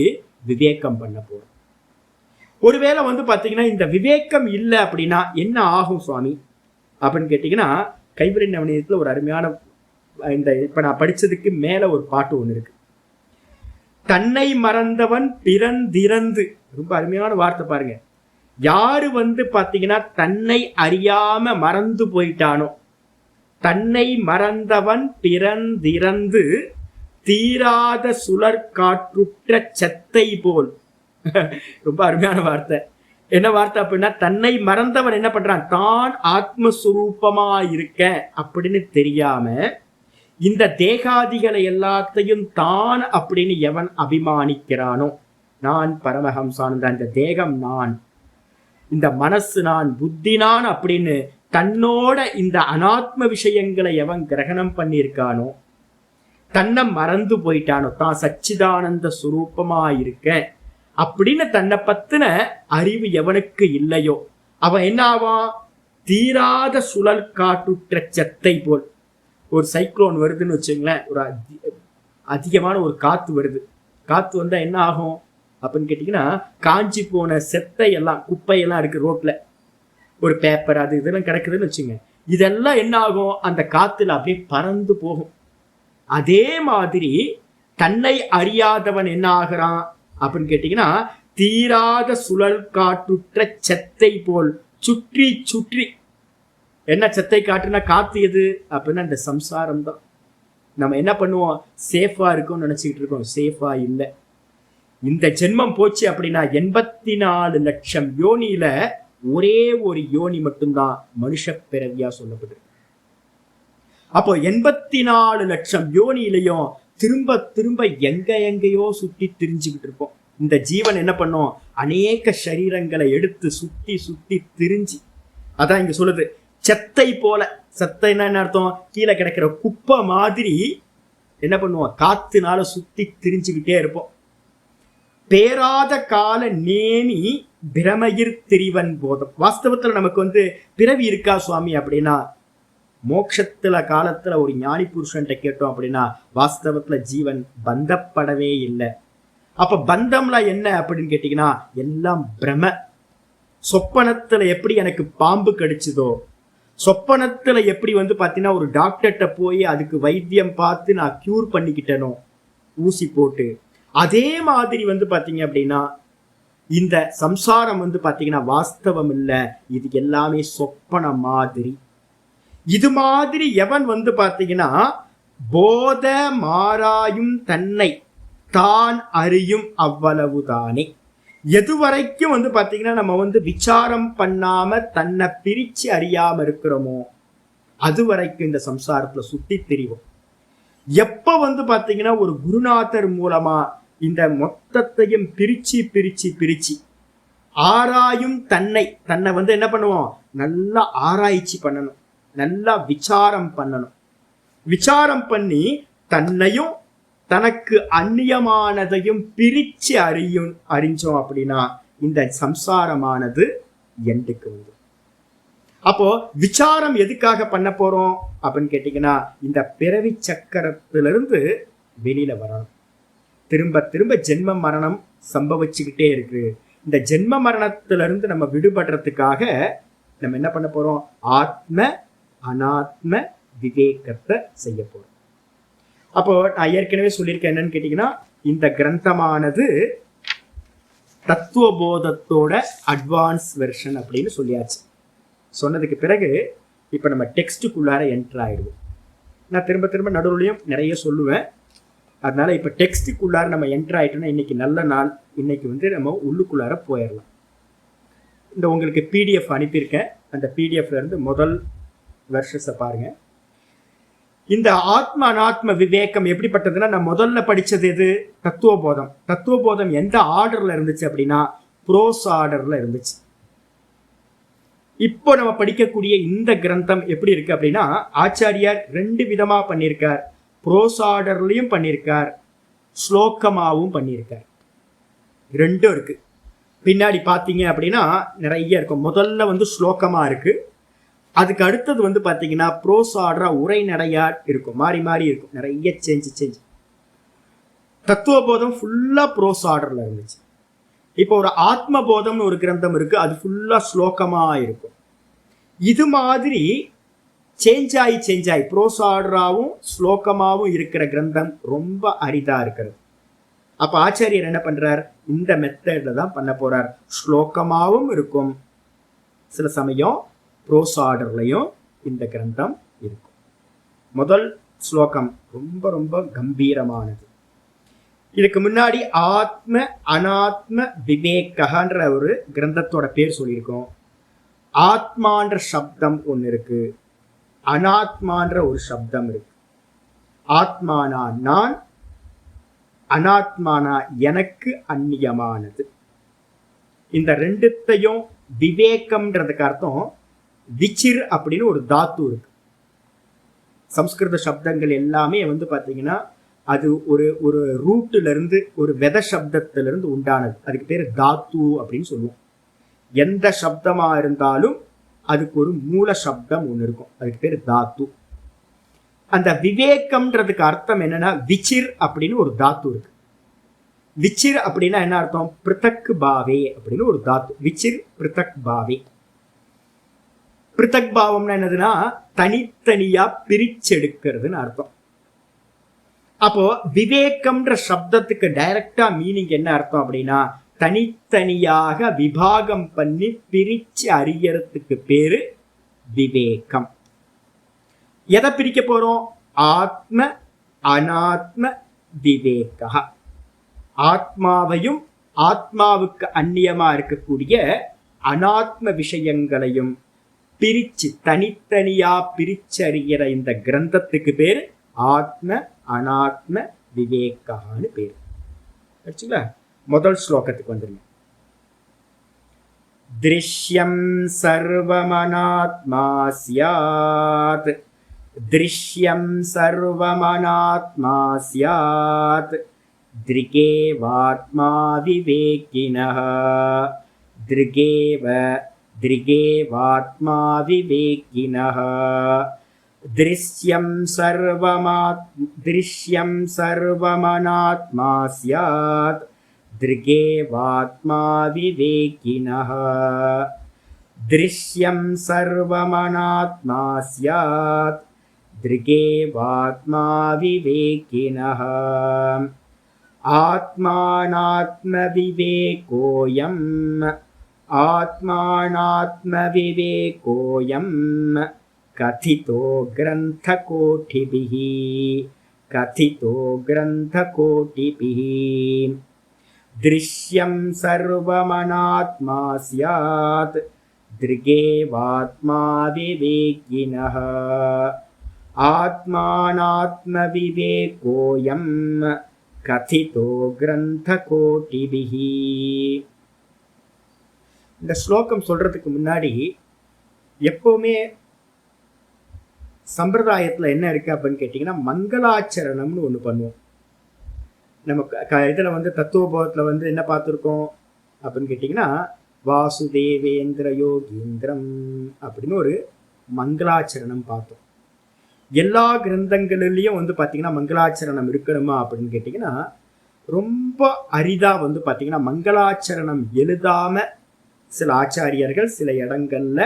விவேகம் பண்ண போறோம். ஒருவேளை வந்து பாத்தீங்கன்னா இந்த விவேகம் இல்லை அப்படின்னா என்ன ஆகும் சுவாமி அப்படின்னு கேட்டீங்கன்னா, கைவிரை நவநீதத்துல ஒரு அருமையான இந்த இப்ப நான் படிச்சதுக்கு மேல ஒரு பாட்டு ஒண்ணு இருக்கு. தன்னை மறந்தவன் பிறந்திறந்து, ரொம்ப அருமையான வார்த்தை பாருங்க. யாரு வந்து பாத்தீங்கன்னா தன்னை அறியாம மறந்து போயிட்டானோ, தன்னை மறந்தவன் பிறந்திறந்து தீராத சுழற்காற்றுற்ற செத்தை போல். ரொம்ப அருமையான வார்த்தை. என்ன வார்த்தை அப்படின்னா, தன்னை மறந்தவன் என்ன பண்றான், தான் ஆத்மஸ்வரூபமா இருக்க அப்படின்னு தெரியாம இந்த தேகாதிகளை எல்லாத்தையும் தான் அப்படின்னு எவன் அபிமானிக்கிறானோ, நான் பரமஹம்சான், இந்த தேகம் நான், இந்த மனசு நான், புத்தி நான் அப்படின்னு தன்னோட இந்த அனாத்ம விஷயங்களை எவன் கிரகணம் பண்ணியிருக்கானோ, தன்னை மறந்து போயிட்டானோ, தான் சச்சிதானந்த சுரூபமா இருக்க அப்படின்னு தன்னை பத்தின அறிவு எவனுக்கு இல்லையோ அவன் என்ன ஆவான், தீராத சுழல் காட்டுற்ற செத்தை போல். ஒரு சைக்ளோன் வருதுன்னு வச்சுங்களேன், ஒரு அதிகமான ஒரு காத்து வருது. காத்து வந்தா என்ன ஆகும் அப்படின்னு கேட்டீங்கன்னா, காஞ்சி போன செத்தை எல்லாம் குப்பையெல்லாம் இருக்கு ரோட்ல, ஒரு பேப்பர் அது இதெல்லாம் கிடக்குதுன்னு வச்சுங்க, இதெல்லாம் என்ன ஆகும், அந்த காத்துல அப்படியே பறந்து போகும். அதே மாதிரி தன்னை அறியாதவன் என்ன ஆகிறான் அப்படின்னு கேட்டீங்கன்னா, தீராத சுழல் காற்றுற்ற செத்தை போல் சுற்றி சுற்றி. என்ன செத்தை காற்றுனா காத்து எது அப்படின்னா இந்த சம்சாரம் தான். நம்ம என்ன பண்ணுவோம், சேஃபா இருக்கும்னு நினைச்சுக்கிட்டு இருக்கோம், சேஃபா இல்லை. இந்த ஜென்மம் போச்சு அப்படின்னா 84 லட்சம் யோனியில ஒரே ஒரு யோனி மட்டும்தான் மனுஷ பிறவியா சொல்லப்படுது. அப்போ 84 லட்சம் யோனியிலையும் திரும்ப திரும்ப எங்கேயோ சுத்தி திரிஞ்சுக்கிட்டு இருப்போம். இந்த ஜீவன் என்ன பண்ணும், அநேக சரீரங்களை எடுத்து சுத்தி சுத்தி திரிஞ்சு, அதான் இங்க சொல்லுது செத்தை போல. செத்தைன்னா என்ன அர்த்தம், கீழே கிடக்கிற குப்பை மாதிரி என்ன பண்ணுவோம், காத்துனால சுத்தி திரிஞ்சுக்கிட்டே இருப்போம். பேராத கால நேமி பிரமயிர் திரிவன் போதம். வாஸ்தவத்துல நமக்கு வந்து பிறவி இருக்கா சுவாமி அப்படின்னா, மோட்சத்துல காலத்துல ஒரு ஞானி புருஷன்ட்ட கேட்டோம் அப்படின்னா வாஸ்தவத்துல ஜீவன் பந்தப்படவே இல்லை. அப்ப பந்தம்லாம் என்ன அப்படின்னு கேட்டீங்கன்னா, எல்லாம் பிரம. சொப்பனத்துல எப்படி எனக்கு பாம்பு கடிச்சதோ, சொப்பனத்துல எப்படி வந்து பாத்தீங்கன்னா ஒரு டாக்டர்கிட்ட போய் அதுக்கு வைத்தியம் பார்த்து நான் கியூர் பண்ணிக்கிட்டேனோ ஊசி போட்டு, அதே மாதிரி வந்து பாத்தீங்க அப்படின்னா இந்த சம்சாரம் வந்து பாத்தீங்கன்னா வாஸ்தவம் இல்லை, இது எல்லாமே சொப்பன மாதிரி. இது மாதிரி எவன் வந்து பாத்தீங்கன்னா போத மாறாயும் தன்னை தான் அறியும் அவ்வளவுதானே. எதுவரைக்கும் வந்து பாத்தீங்கன்னா நம்ம வந்து விசாரம் பண்ணாம தன்னை பிரிச்சு அறியாம இருக்கிறோமோ அது வரைக்கும் இந்த சம்சாரத்துல சுத்தி திரிவோம். எப்ப வந்து பாத்தீங்கன்னா ஒரு குருநாதர் மூலமா இந்த மொத்தத்தையும் பிரிச்சு பிரிச்சு பிரிச்சு ஆராயும் தன்னை வந்து என்ன பண்ணுவோம், நல்லா ஆராய்ச்சி பண்ணணும், நல்லா விசாரம் பண்ணணும். விசாரம் பண்ணி தன்னையும் தனக்கு அந்நியமானதையும் பிரிச்சு அறிஞ்சோம் அப்படின்னா இந்த சம்சாரமானது எண்டுக்கு வந்து. அப்போ விசாரம் எதுக்காக பண்ண போறோம் அப்படின்னு கேட்டீங்கன்னா, இந்த பிறவி சக்கரத்திலிருந்து வெளியில வரணும். திரும்ப திரும்ப ஜென்ம மரணம் சம்பவிச்சுக்கிட்டே இருக்கு. இந்த ஜென்ம மரணத்திலிருந்து நம்ம விடுபடுறதுக்காக நம்ம என்ன பண்ண போறோம்? ஆத்ம அனாத்ம விவேகத்தை செய்ய போறோம். அப்போ நான் ஏற்கனவே சொல்லியிருக்கேன், என்னன்னு கேட்டீங்கன்னா, இந்த கிரந்தமானது தத்துவபோதத்தோட அட்வான்ஸ் வெர்ஷன் அப்படின்னு சொல்லியாச்சு. சொன்னதுக்கு பிறகு இப்போ நம்ம டெக்ஸ்டுக்குள்ளார என்டர் ஆயிடுவோம். நான் திரும்ப திரும்ப நடுவுலையும் நிறைய சொல்லுவேன். அதனால இப்போ டெக்ஸ்டுக்குள்ளார நம்ம என்டர் ஆயிட்டோம்னா இன்னைக்கு நல்ல நாள். இன்னைக்கு வந்து நம்ம உள்ளுக்குள்ளார போயிடலாம். இந்த உங்களுக்கு பிடிஎஃப் அனுப்பியிருக்கேன். அந்த பிடிஎஃப்ல இருந்து முதல் வெர்ஷஸை பாருங்க. இந்த ஆத்ம அனாத்ம விவேகம் எப்படிப்பட்டதுன்னா, நான் முதல்ல படிச்சது எது? தத்துவபோதம். தத்துவபோதம் எந்த ஆர்டர்ல இருந்துச்சு அப்படின்னா ப்ரோஸ் ஆர்டர்ல இருந்துச்சு. இப்போ நம்ம படிக்கக்கூடிய இந்த கிரந்தம் எப்படி இருக்கு அப்படின்னா, ஆச்சாரியார் 2 விதமா பண்ணியிருக்கார். ப்ரோஸ் ஆர்டர்லயும் பண்ணியிருக்கார், ஸ்லோகமாவும் பண்ணியிருக்கார். 2 இருக்கு. பின்னாடி பார்த்தீங்க அப்படின்னா நிறைய இருக்கும். முதல்ல வந்து ஸ்லோகமா இருக்கு. அதுக்கு அடுத்தது வந்து பார்த்தீங்கன்னா ப்ரோஸ் ஆர்டரா உரைநடையா இருக்கும். மாறி மாறி இருக்கும். நிறைய சேஞ்ச். தத்துவபோதம் ஃபுல்லா ப்ரோஸ் ஆர்டர்ல இருந்துச்சு. இப்போ ஒரு ஆத்மபோதம்னு ஒரு கிரந்தம் இருக்கு. அது ஃபுல்லா ஸ்லோகமா இருக்கும். இது மாதிரி சேஞ்ச் ஆகி ப்ரோஸ் ஆர்டராகவும் ஸ்லோகமாகவும் இருக்கிற கிரந்தம் ரொம்ப அரிதா இருக்கிறது. அப்ப ஆச்சாரியர் என்ன பண்றார்? இந்த மெத்தட்ல தான் பண்ண போறார். ஸ்லோகமாகவும் இருக்கும், சில சமயம் ப்ரோஸ் ஆர்டர்லையும் இந்த கிரந்தம் இருக்கும். முதல் ஸ்லோகம் ரொம்ப ரொம்ப கம்பீரமானது. இதுக்கு முன்னாடி ஆத்ம அனாத்ம விவேகன்ற ஒரு கிரந்தத்தோட பேர் சொல்லியிருக்கோம். ஆத்மான்ற சப்தம் ஒன்று இருக்கு, அனாத்மான்ற ஒரு சப்தம் இருக்கு. ஆத்மானா நான், அனாத்மானா எனக்கு அந்நியமானது. இந்த ரெண்டுத்தையும் விவேகம்ன்றதுக்கு அர்த்தம் விச்சிர் அப்படின்னு ஒரு தாத்து இருக்கு. சம்ஸ்கிருத சப்தங்கள் எல்லாமே வந்து பார்த்தீங்கன்னா அது ஒரு ஒரு ரூட்ல இருந்து, ஒரு வெத சப்தத்துல இருந்து உண்டானது. அதுக்கு பேர் தாத்து அப்படின்னு சொல்லுவோம். எந்த சப்தமா இருந்தாலும் அதுக்கு ஒரு மூல சப்தம் ஒன்று இருக்கும். அதுக்கு பேர் தாத்து. அந்த விவேகம்ன்றதுக்கு அர்த்தம் என்னன்னா விச்சிர் அப்படின்னு ஒரு தாத்து இருக்கு. விச்சிர் அப்படின்னா என்ன அர்த்தம்? பிருத்தக் பாவே அப்படின்னு ஒரு தாத்து. விச்சிர் பிருத்தக் பாவே. பிருத்தக் பாவம்னா என்னதுன்னா தனித்தனியா பிரிச்செடுக்கிறதுன்னு அர்த்தம். அப்போ விவேகம்ன்ற சப்தத்துக்கு டைரக்டா மீனிங் என்ன அர்த்தம் அப்படின்னா தனித்தனியாக விபாகம் பண்ணி பிரிச்சு அறியறதுக்கு பேரு விவேகம். எதை பிரிக்க போறோம்? ஆத்ம அனாத்ம விவேக. ஆத்மாவையும் ஆத்மாவுக்கு அந்நியமா இருக்கக்கூடிய அனாத்ம விஷயங்களையும் பிரிச்சு தனித்தனியா பிரிச்சறிகிற இந்த கிரந்தத்துக்கு பேர் ஆத்ம அனாத்ம விவேகான்னு பேர். ஆச்சுங்களா? முதல் ஸ்லோகத்துக்கு வந்துருங்க. திருஷ்யம் சர்வமனாத்மா ஸ்யாத், திருஷ்யம் சர்வமனாத்மா ஸ்யாத், திருகேவாத்மா விவேகினஹ, திருகேவாத்மா விவேகினஹ, திருஷ்யம் சர்வமனாத்மா ஸ்யாத், திருகேவாத்மா விவேகினஹ, திருஷ்யம் சர்வமனாத்மா ஸ்யாத், திருகேவாத்மா விவேகினஹ. ஆத்மானாத்ம விவேகோயம், ஆத்மானாத்ம விவேகோயம் கதிதோ கிரந்தகோட்டிபிஹி, கதிதோ கிரந்தகோட்டிபிஹி. திருஷ்யம் சர்வமனாத்மா ஸ்யாத், திருகேவாத்மா விவேகினஹ. ஆத்மானாத்ம விவேகோயம் கதிதோ கிரந்தகோட்டிபிஹி. இந்த ஸ்லோகம் சொல்றதுக்கு முன்னாடி எப்பவுமே சம்பிரதாயத்துல என்ன இருக்கு அப்படின்னு கேட்டீங்கன்னா மங்களாச்சரணம்னு ஒண்ணு பண்ணுவோம். நம்ம இதுல வந்து தத்துவபோதத்துல வந்து என்ன பார்த்துருக்கோம் அப்படின்னு கேட்டீங்கன்னா வாசுதேவேந்திர யோகீந்திரம் அப்படின்னு ஒரு மங்களாச்சரணம் பார்த்தோம். எல்லா கிரந்தங்களிலையும் வந்து பார்த்தீங்கன்னா மங்களாச்சரணம் இருக்கணுமா அப்படின்னு கேட்டிங்கன்னா ரொம்ப அரிதா வந்து பார்த்தீங்கன்னா மங்களாச்சரணம் எழுதாம சில ஆச்சாரியர்கள் சில இடங்கள்ல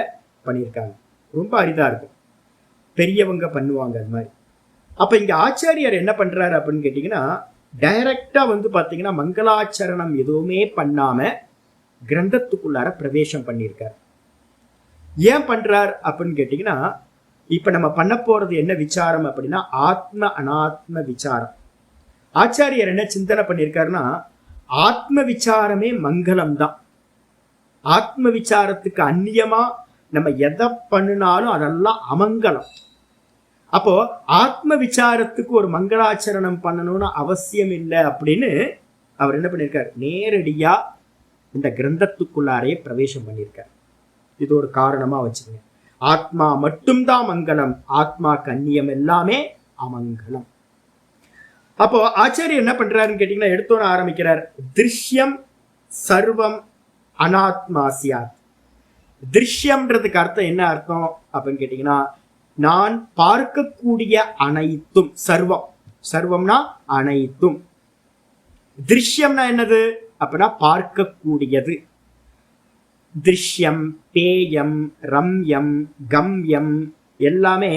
பண்ணியிருக்காங்க. ரொம்ப அரிதா இருக்கும், பெரியவங்க பண்ணுவாங்க அது மாதிரி. அப்ப இங்க ஆச்சாரியர் என்ன பண்றாரு அப்படின்னு கேட்டீங்கன்னா, டைரக்டா வந்து பாத்தீங்கன்னா மங்களாச்சரணம் எதுவுமே பண்ணாம கிரந்தத்துக்குள்ளார பிரவேசம் பண்ணியிருக்கார். ஏன் பண்றார் அப்படின்னு கேட்டீங்கன்னா, இப்ப நம்ம பண்ண போறது என்ன விசாரம் அப்படின்னா ஆத்ம அனாத்ம விசாரம். ஆச்சாரியர் என்ன சிந்தனை பண்ணியிருக்காருன்னா, ஆத்ம விசாரமே மங்களம் தான். ஆத்ம விசாரத்துக்கு அந்நியமா நம்ம எதை பண்ணினாலும் அதெல்லாம் அமங்கலம். அப்போ ஆத்ம விசாரத்துக்கு ஒரு மங்களாச்சரணம் பண்ணணும்னு அவசியம் இல்லை அப்படின்னு அவர் என்ன பண்ணியிருக்கார், நேரடியா இந்த கிரந்தத்துக்குள்ளாரே பிரவேசம் பண்ணியிருக்கார். இது ஒரு காரணமா வச்சுக்கோங்க. ஆத்மா மட்டும்தான் மங்களம், ஆத்மா கண்ணியம் எல்லாமே அமங்கலம். அப்போ ஆச்சாரியர் என்ன பண்றாருன்னு கேட்டீங்கன்னா, எடுத்தோன்னு ஆரம்பிக்கிறார், திருஷ்யம் சர்வம் அனாத்மாசியாத். திருஷ்யம்ன்றதுக்கு அர்த்தம் என்ன அர்த்தம் அப்படின்னு கேட்டீங்கன்னா, நான் பார்க்கக்கூடிய அனைத்தும், சர்வம், சர்வம்னா அனைத்தும். திருஷ்யம்னா என்னது அப்படின்னா பார்க்கக்கூடியது. திருஷ்யம், பேயம், ரம்யம், கம்யம் எல்லாமே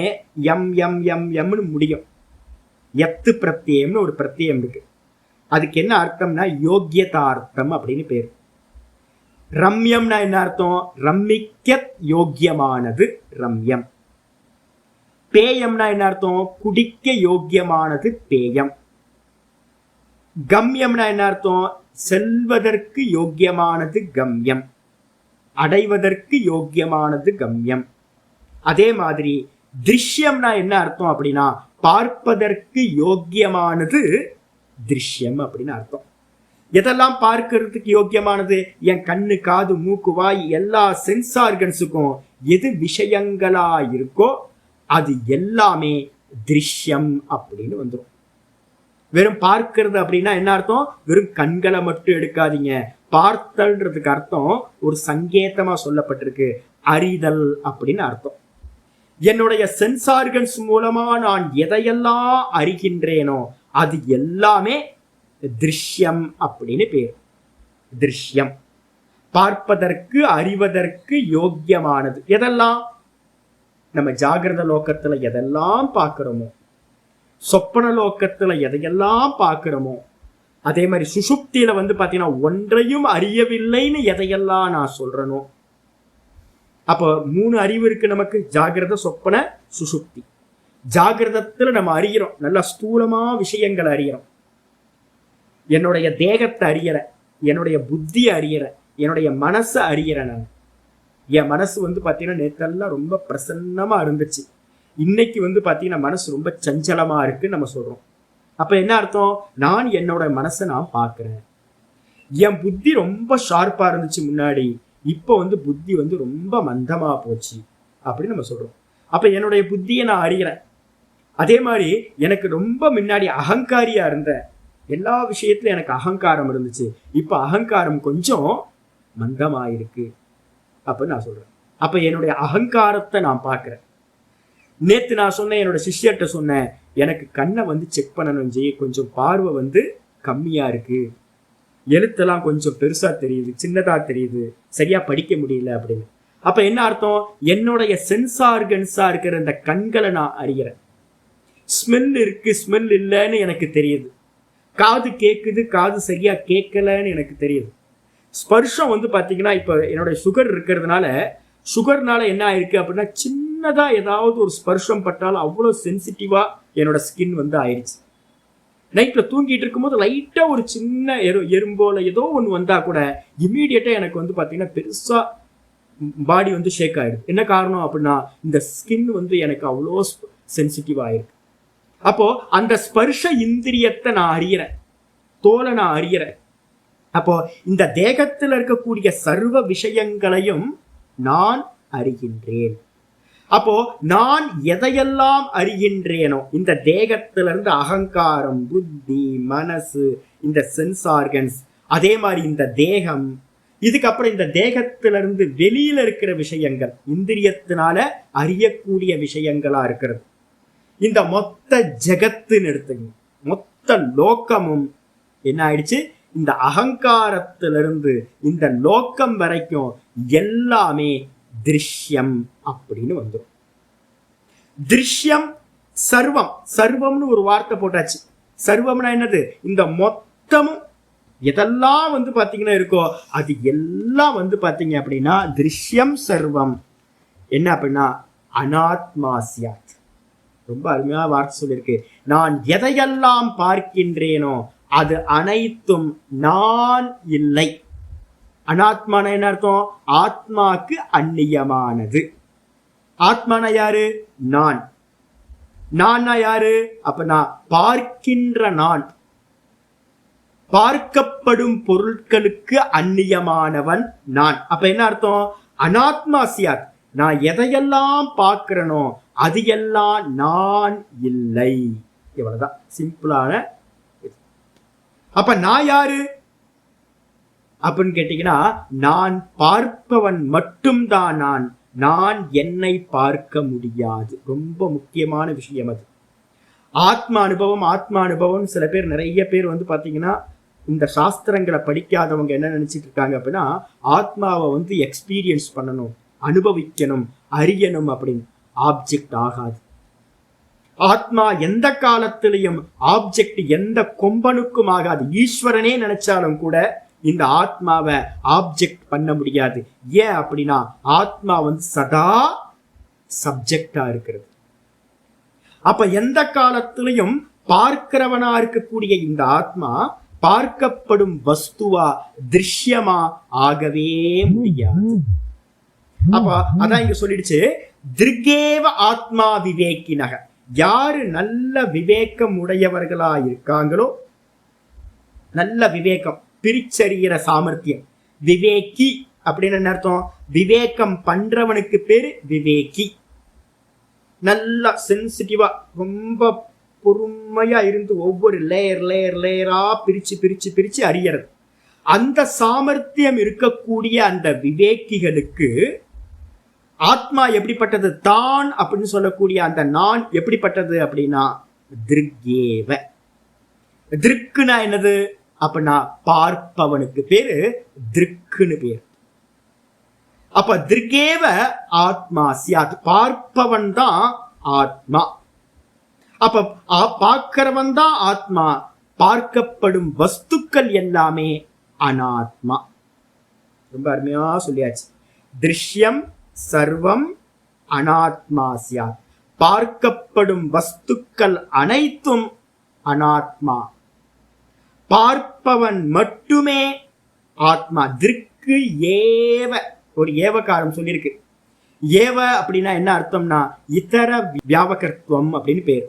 எம் எம் எம் எம்னு முடியும். எத்து பிரத்யம்னு ஒரு பிரத்யம் இருக்கு. அதுக்கு என்ன அர்த்தம்னா யோக்கியதார்த்தம் அப்படின்னு பேர். ரம்யம்னா என்ன அர்த்தம், ரம்மிக்க யோக்கியமானது ரம்யம். பேயம்னா என்ன அர்த்தம், குடிக்க யோக்கியமானது பேயம். கம்யம்னா என்ன அர்த்தம், செல்வதற்கு யோக்கியமானது கம்யம், அடைவதற்கு யோக்கியமானது கம்யம். அதே மாதிரி திருஷ்யம்னா என்ன அர்த்தம் அப்படின்னா பார்ப்பதற்கு யோக்கியமானது திருஷ்யம் அப்படின்னு அர்த்தம். எதெல்லாம் பார்க்கிறதுக்கு யோக்கியமானது, என் கண்ணு, காது, மூக்கு, வாய் எல்லா சென்ஸ் ஆர்கன்ஸுக்கும் எது விஷயங்களா இருக்கோ அது எல்லாமே திருஷ்யம் அப்படின்னு வந்துடும். வெறும் பார்க்கிறது அப்படின்னா என்ன அர்த்தம், வெறும் கண்களை மட்டும் எடுக்காதீங்க. பார்த்தல்ன்றதுக்கு அர்த்தம் ஒரு சங்கேதமா சொல்லப்பட்டிருக்கு, அறிதல் அப்படின்னு அர்த்தம். என்னுடைய சென்ஸ் ஆர்கன்ஸ் மூலமா நான் எதையெல்லாம் அறிகின்றேனோ அது எல்லாமே திருஷ்யம் அப்படின்னு பேர். திருஷ்யம் பார்ப்பதற்கு அறிவதற்கு யோக்கியமானது. எதெல்லாம் நம்ம ஜாகிரத லோகத்துல எதெல்லாம் பார்க்கிறோமோ, சொப்பன லோகத்துல எதையெல்லாம் பார்க்கிறோமோ, அதே மாதிரி சுஷுப்தியில வந்து பாத்தீங்கன்னா ஒன்றையும் அறியவில்லைன்னு எதையெல்லாம் நான் சொல்றனோ. அப்போ 3 அறிவு இருக்கு நமக்கு, ஜாகிரத, சொப்பன, சுஷுப்தி. ஜாகிரதத்துல நம்ம அறிகிறோம், நல்லா ஸ்தூலமா விஷயங்கள் அறிகிறோம். என்னுடைய தேகத்தை அறியற, என்னுடைய புத்தியை அறியற, என்னுடைய மனசை அறியறேன். நான் என் மனசு வந்து பாத்தீங்கன்னா நேத்தெல்லாம் ரொம்ப பிரசன்னமா இருந்துச்சு, இன்னைக்கு வந்து பாத்தீங்கன்னா மனசு ரொம்ப சஞ்சலமா இருக்குன்னு நம்ம சொல்றோம். அப்ப என்ன அர்த்தம், நான் என்னோட மனசை நான் பார்க்கிறேன். என் புத்தி ரொம்ப ஷார்ப்பா இருந்துச்சு முன்னாடி, இப்போ வந்து புத்தி வந்து ரொம்ப மந்தமா போச்சு அப்படின்னு நம்ம சொல்றோம். அப்ப என்னுடைய புத்தியை நான் அறிகிறேன். அதே மாதிரி எனக்கு ரொம்ப முன்னாடி அகங்காரியா இருந்த, எல்லா விஷயத்திலும் எனக்கு அகங்காரம் இருந்துச்சு, இப்ப அகங்காரம் கொஞ்சம் மந்தமாயிருக்கு அப்படின்னு நான் சொல்றேன். அப்ப என்னுடைய அகங்காரத்தை நான் பார்க்கிறேன். நேத்து நான் சொன்னேன், என்னோட சிஷ்யர்கிட்ட சொன்னேன், எனக்கு கண்ணை வந்து செக் பண்ணணும் ஜி, கொஞ்சம் பார்வை வந்து கம்மியா இருக்கு, எழுத்தெல்லாம் கொஞ்சம் பெருசா தெரியுது, சின்னதா தெரியுது, சரியா படிக்க முடியல அப்படின்னு. அப்ப என்ன அர்த்தம், என்னுடைய சென்ஸ் ஆர்கன்ஸா இருக்கிற இந்த கண்களை நான் அறிகிறேன். ஸ்மெல் இருக்கு, ஸ்மெல் இல்லைன்னு எனக்கு தெரியுது. காது கேட்குது, காது சரியா கேட்கலன்னு எனக்கு தெரியுது. ஸ்பர்ஷம் வந்து பாத்தீங்கன்னா இப்ப என்னோட சுகர் இருக்கிறதுனால, சுகர்னால என்ன ஆயிருக்கு அப்படின்னா சின்னதா ஏதாவது ஒரு ஸ்பர்ஷம் பட்டாலும் அவ்வளோ சென்சிட்டிவா என்னோட ஸ்கின் வந்து ஆயிடுச்சு. நைட்ல தூங்கிட்டு இருக்கும்போது லைட்டா ஒரு சின்ன எறும்போல ஏதோ ஒன்று வந்தா கூட இம்மீடியட்டா எனக்கு வந்து பாத்தீங்கன்னா பெருசா பாடி வந்து ஷேக் ஆயிடுது. என்ன காரணம் அப்படின்னா இந்த ஸ்கின் வந்து எனக்கு அவ்வளோ சென்சிட்டிவ் ஆயிருக்கு. அப்போ அந்த ஸ்பர்ஷ இந்திரியத்தை நான் அறியறேன், தோலை நான் அறியறேன். அப்போ இந்த தேகத்தில் இருக்கக்கூடிய சர்வ விஷயங்களையும் நான் அறிகின்றேன். அப்போ நான் எதையெல்லாம் அறிகின்றேனோ, இந்த தேகத்திலிருந்து அகங்காரம், புத்தி, மனசு, இந்த சென்ஸ் ஆர்கன்ஸ், அதே மாதிரி இந்த தேகம், இதுக்கப்புறம் இந்த தேகத்திலிருந்து வெளியில இருக்கிற விஷயங்கள், இந்திரியத்தினால அறியக்கூடிய விஷயங்களா இருக்கிறது. இந்த மொத்த ஜெகத்துன்னு எடுத்துங்க, மொத்த லோக்கமும் என்ன ஆயிடுச்சு, இந்த அகங்காரத்திலிருந்து இந்த லோக்கம் வரைக்கும் எல்லாமே திருஷ்யம் அப்படின்னு வந்துடும். திருஷ்யம் சர்வம், சர்வம்னு ஒரு வார்த்தை போட்டாச்சு. சர்வம்னா என்னது? இந்த மொத்தமும் எதெல்லாம் பாத்தீங்கன்னா இருக்கோ அது எல்லாம் பாத்தீங்க அப்படின்னா திருஷ்யம் சர்வம் என்ன அப்படின்னா அனாத்மாசியாத். ரொம்ப அருமையான வார்த்தை சொல்லியிருக்கு. நான் எதையெல்லாம் பார்க்கின்றேனோ அது அனைத்தும் நான் இல்லை. அனாத்மான என்ன அர்த்தம்? ஆத்மாக்கு அந்நியமானது. ஆத்மான யாரு? நான். நான்னா யாரு? அப்ப நான் பார்க்கின்ற நான், பார்க்கப்படும் பொருட்களுக்கு அந்நியமானவன் நான். அப்ப என்ன அர்த்தம்? அனாத்மாசியாத், நான் எதையெல்லாம் பார்க்கிறனோ அது எல்லாம் நான் இல்லை. இவ்வளவுதான் சிம்பிளான. அப்ப நான் யாரு அப்படின்னு கேட்டீங்கன்னா, நான் பார்ப்பவன் மட்டும்தான் நான். நான் என்னை பார்க்க முடியாது. ரொம்ப முக்கியமான விஷயம் அது. ஆத்மா அனுபவம், ஆத்மா அனுபவம். சில பேர், நிறைய பேர் பாத்தீங்கன்னா இந்த சாஸ்திரங்களை படிக்காதவங்க என்ன நினைச்சிட்டு இருக்காங்க அப்படின்னா, ஆத்மாவை எக்ஸ்பீரியன்ஸ் பண்ணணும், அனுபவிக்கணும், அறியணும் அப்படின்னு. ஆப்ஜெக்ட் ஆகாது. ஆத்மா எந்த காலத்திலையும் ஆப்ஜெக்ட் எந்த கொம்பனுக்கும் ஆகாது. ஈஸ்வரனே நினைச்சாலும் கூட இந்த ஆத்மாவை ஆப்ஜெக்ட் பண்ண முடியாது. ஏன் அப்படின்னா ஆத்மா சதா சப்ஜெக்டா இருக்கிறது. அப்ப எந்த காலத்திலையும் பார்க்கிறவனா இருக்கக்கூடிய இந்த ஆத்மா பார்க்கப்படும் வஸ்துவா, திருஷ்யமா ஆகவே முடியாது. அப்ப அதான் இங்க சொல்லிடுச்சு, திருக்கேவ ஆத்மா விவேக்கினக. யாரு நல்ல விவேகம் உடையவர்களா இருக்காங்களோ, நல்ல விவேகம், பிரிச்சறிகிற சாமர்த்தியம். விவேகி அப்படின்னு என்ன அர்த்தம்? விவேகம் பண்றவனுக்கு பேரு விவேகி. நல்லா சென்சிட்டிவா, ரொம்ப பொறுமையா இருந்து ஒவ்வொரு லேயர் லேயர் லேயரா பிரிச்சு பிரிச்சு பிரிச்சு அறியறது. அந்த சாமர்த்தியம் இருக்கக்கூடிய அந்த விவேகிகளுக்கு ஆத்மா எப்படிப்பட்டது? தான் அப்படின்னு சொல்லக்கூடிய அந்த நான் எப்படிப்பட்டது அப்படின்னா திருக்கேவ. திருக்குனா என்னது அப்படின்னா பார்ப்பவனுக்கு பேரு திருக்குன்னு பேர். அப்ப திருக்கேவ ஆத்மா சியாத், பார்ப்பவன் தான் ஆத்மா. அப்ப பார்க்கிறவன் தான் ஆத்மா. பார்க்கப்படும் வஸ்துக்கள் எல்லாமே அனாத்மா. ரொம்ப அருமையா சொல்லியாச்சு. திருஷ்யம் சர்வம் அனாத்மா சியாத். பார்க்கப்படும் வஸ்துக்கள் அனைத்தும் அனாத்மா. பார்ப்பவன் மட்டுமே ஆத்மா. திருக்கு ஏவ, ஒரு ஏவகாரம் சொல்லியிருக்கு. ஏவ அப்படின்னா என்ன அர்த்தம்னா இதர வியாபகத்துவம் அப்படின்னு பேர்.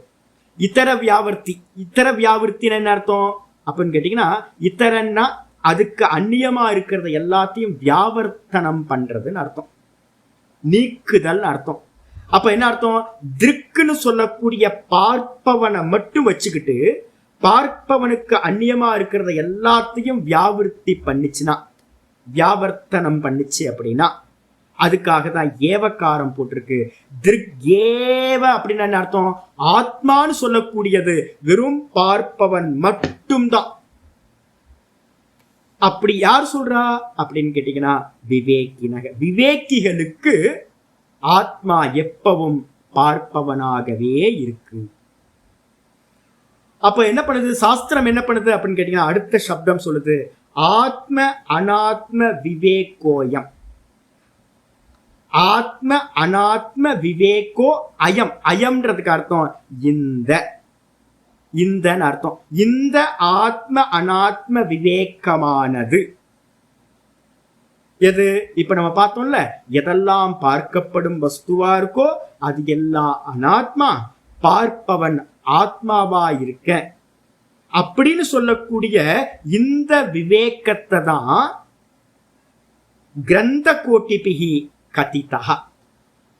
இதர வியாவர்த்தி. இதர வியாவர்த்தின்னு என்ன அர்த்தம் அப்படின்னு கேட்டீங்கன்னா, இதரன்னா அதுக்கு அந்நியமா இருக்கிறத எல்லாத்தையும் வியாவர்த்தனம் பண்றதுன்னு அர்த்தம், நீக்குதல் அர்த்தம். அப்ப என்ன அர்த்தம்? திருக்குன்னு சொல்லக்கூடிய பார்ப்பவனை மட்டும் வச்சுக்கிட்டு பார்ப்பவனுக்கு அந்நியமா இருக்கிறத எல்லாத்தையும் வியாவிருத்தி பண்ணிச்சுன்னா, வியாவர்த்தனம் பண்ணிச்சு அப்படின்னா அதுக்காக தான் ஏவக்காரம் போட்டிருக்கு. திருக்கேவ அப்படின்னு என்ன அர்த்தம்? ஆத்மான்னு சொல்லக்கூடியது வெறும் பார்ப்பவன் மட்டும்தான். அப்படி யார் சொல்றா அப்படின்னு கேட்டீங்கன்னா விவேகினக. விவேகிகளுக்கு ஆத்மா எப்பவும் பார்ப்பவனாகவே இருக்கு. அப்ப என்ன பண்ணுது சாஸ்திரம்? என்ன பண்ணுது அப்படின்னு கேட்டீங்கன்னா அடுத்த சப்தம் சொல்லுது, ஆத்ம அனாத்ம விவேகோயம். ஆத்ம அனாத்ம விவேகோ அயம். அயம்ன்றதுக்கு அர்த்தம் இந்த, இந்த அர்த்தம். இந்த ஆத்ம அனாத்ம விவேகமானது எது? இப்ப நம்ம பார்த்தோம்ல, எதெல்லாம் பார்க்கப்படும் வஸ்துவா இருக்கோ அது எல்லாம் அனாத்மா, பார்ப்பவன் ஆத்மாவா இருக்க அப்படின்னு சொல்லக்கூடிய இந்த விவேகத்தை தான் கிரந்த கோட்டிபிகி கதிதா.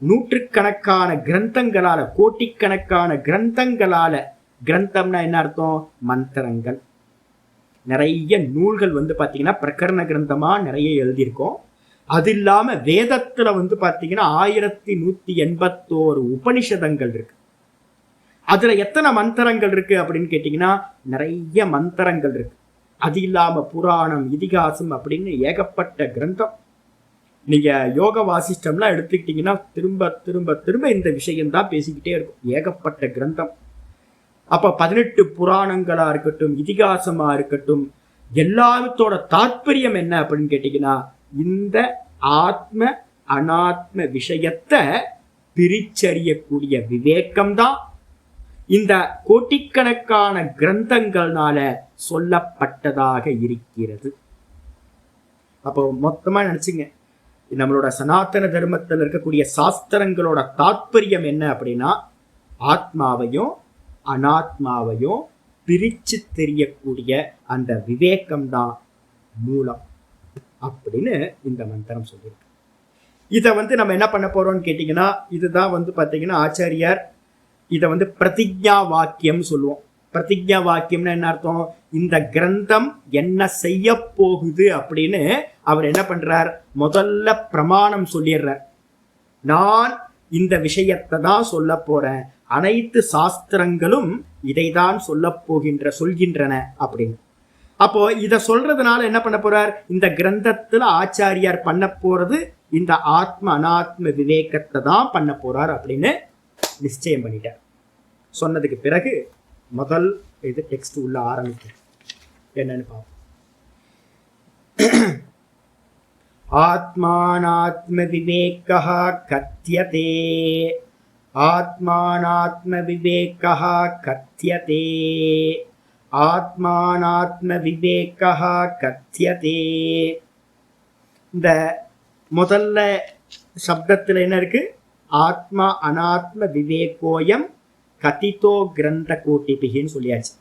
நூற்றுக்கணக்கான கிரந்தங்களால, கோட்டிக்கணக்கான கிரந்தங்களால, கிரந்தம்னா என்ன அர்த்தம்? மந்திரங்கள். நிறைய நூல்கள் பாத்தீங்கன்னா பிரகரண கிரந்தமா நிறைய எழுதியிருக்கோம். அது இல்லாம வேதத்துல பாத்தீங்கன்னா 1181 உபனிஷதங்கள் இருக்கு. அதுல எத்தனை மந்திரங்கள் இருக்கு அப்படின்னு கேட்டீங்கன்னா நிறைய மந்திரங்கள் இருக்கு. அது இல்லாம புராணம், இதிகாசம் அப்படின்னு ஏகப்பட்ட கிரந்தம். நீங்க யோக வாசிஷ்டம்லாம் எடுத்துக்கிட்டீங்கன்னா திரும்ப திரும்ப திரும்ப இந்த விஷயம்தான் பேசிக்கிட்டே இருக்கும். ஏகப்பட்ட கிரந்தம். அப்ப 18 புராணங்களா இருக்கட்டும், இதிகாசமா இருக்கட்டும், எல்லாத்தோட தாற்பயம் என்ன அப்படின்னு கேட்டீங்கன்னா, இந்த ஆத்ம அனாத்ம விஷயத்தை பிரிச்சறியக்கூடிய விவேகம்தான் இந்த கோட்டிக்கணக்கான கிரந்தங்கள்னால சொல்லப்பட்டதாக இருக்கிறது. அப்போ மொத்தமா நினைச்சுங்க, நம்மளோட சனாதன தர்மத்தில் இருக்கக்கூடிய சாஸ்திரங்களோட தாற்பயம் என்ன அப்படின்னா, ஆத்மாவையும் அனாத்மாவையும் பிரிச்சு தெரியக்கூடிய அந்த விவேகம்தான் மூலம் அப்படின்னு இந்த மந்திரம் சொல்லியிருக்கு. இதை நம்ம என்ன பண்ண போறோம்னு கேட்டீங்கன்னா, இதுதான் பாத்தீங்கன்னா ஆச்சாரியார் இதை பிரதிஜ்ஞா வாக்கியம் சொல்லுவோம். பிரதிஜ்ஞா வாக்கியம்னா என்ன அர்த்தம்? இந்த கிரந்தம் என்ன செய்ய போகுது அப்படின்னு அவர் என்ன பண்றார்? முதல்ல பிரமாணம் சொல்லிடுறார். நான் இந்த விஷயத்தை தான் சொல்ல போறேன், அனைத்து சாஸ்திரங்களும் இதைதான் சொல்கின்றன அப்படின்னு. அப்போ இத சொல்றதுனால என்ன பண்ண போறார்? இந்த கிரந்தத்துல ஆச்சாரியார் பண்ண போறது இந்த ஆத்ம அனாத்ம விவேகத்தை தான் பண்ண போறார் அப்படின்னு நிச்சயம் பண்ணிட்டார். சொன்னதுக்கு பிறகு முதல் இது டெக்ஸ்ட் உள்ள ஆரம்பிக்கும். என்னன்னு பார்ப்போம். ஆத்மானாத்ம விவேகः கத்யதே, ஆத்மானாத்ம விவேகः கத்யதே, ஆத்மானாத்ம விவேகः கத்யதே. இந்த முதல்ல சப்தத்தில் என்ன இருக்கு? ஆத்மா அனாத்ம விவேகோயம் கதிதோ கிரந்த கோட்டிபிகின்னு சொல்லியாச்சு.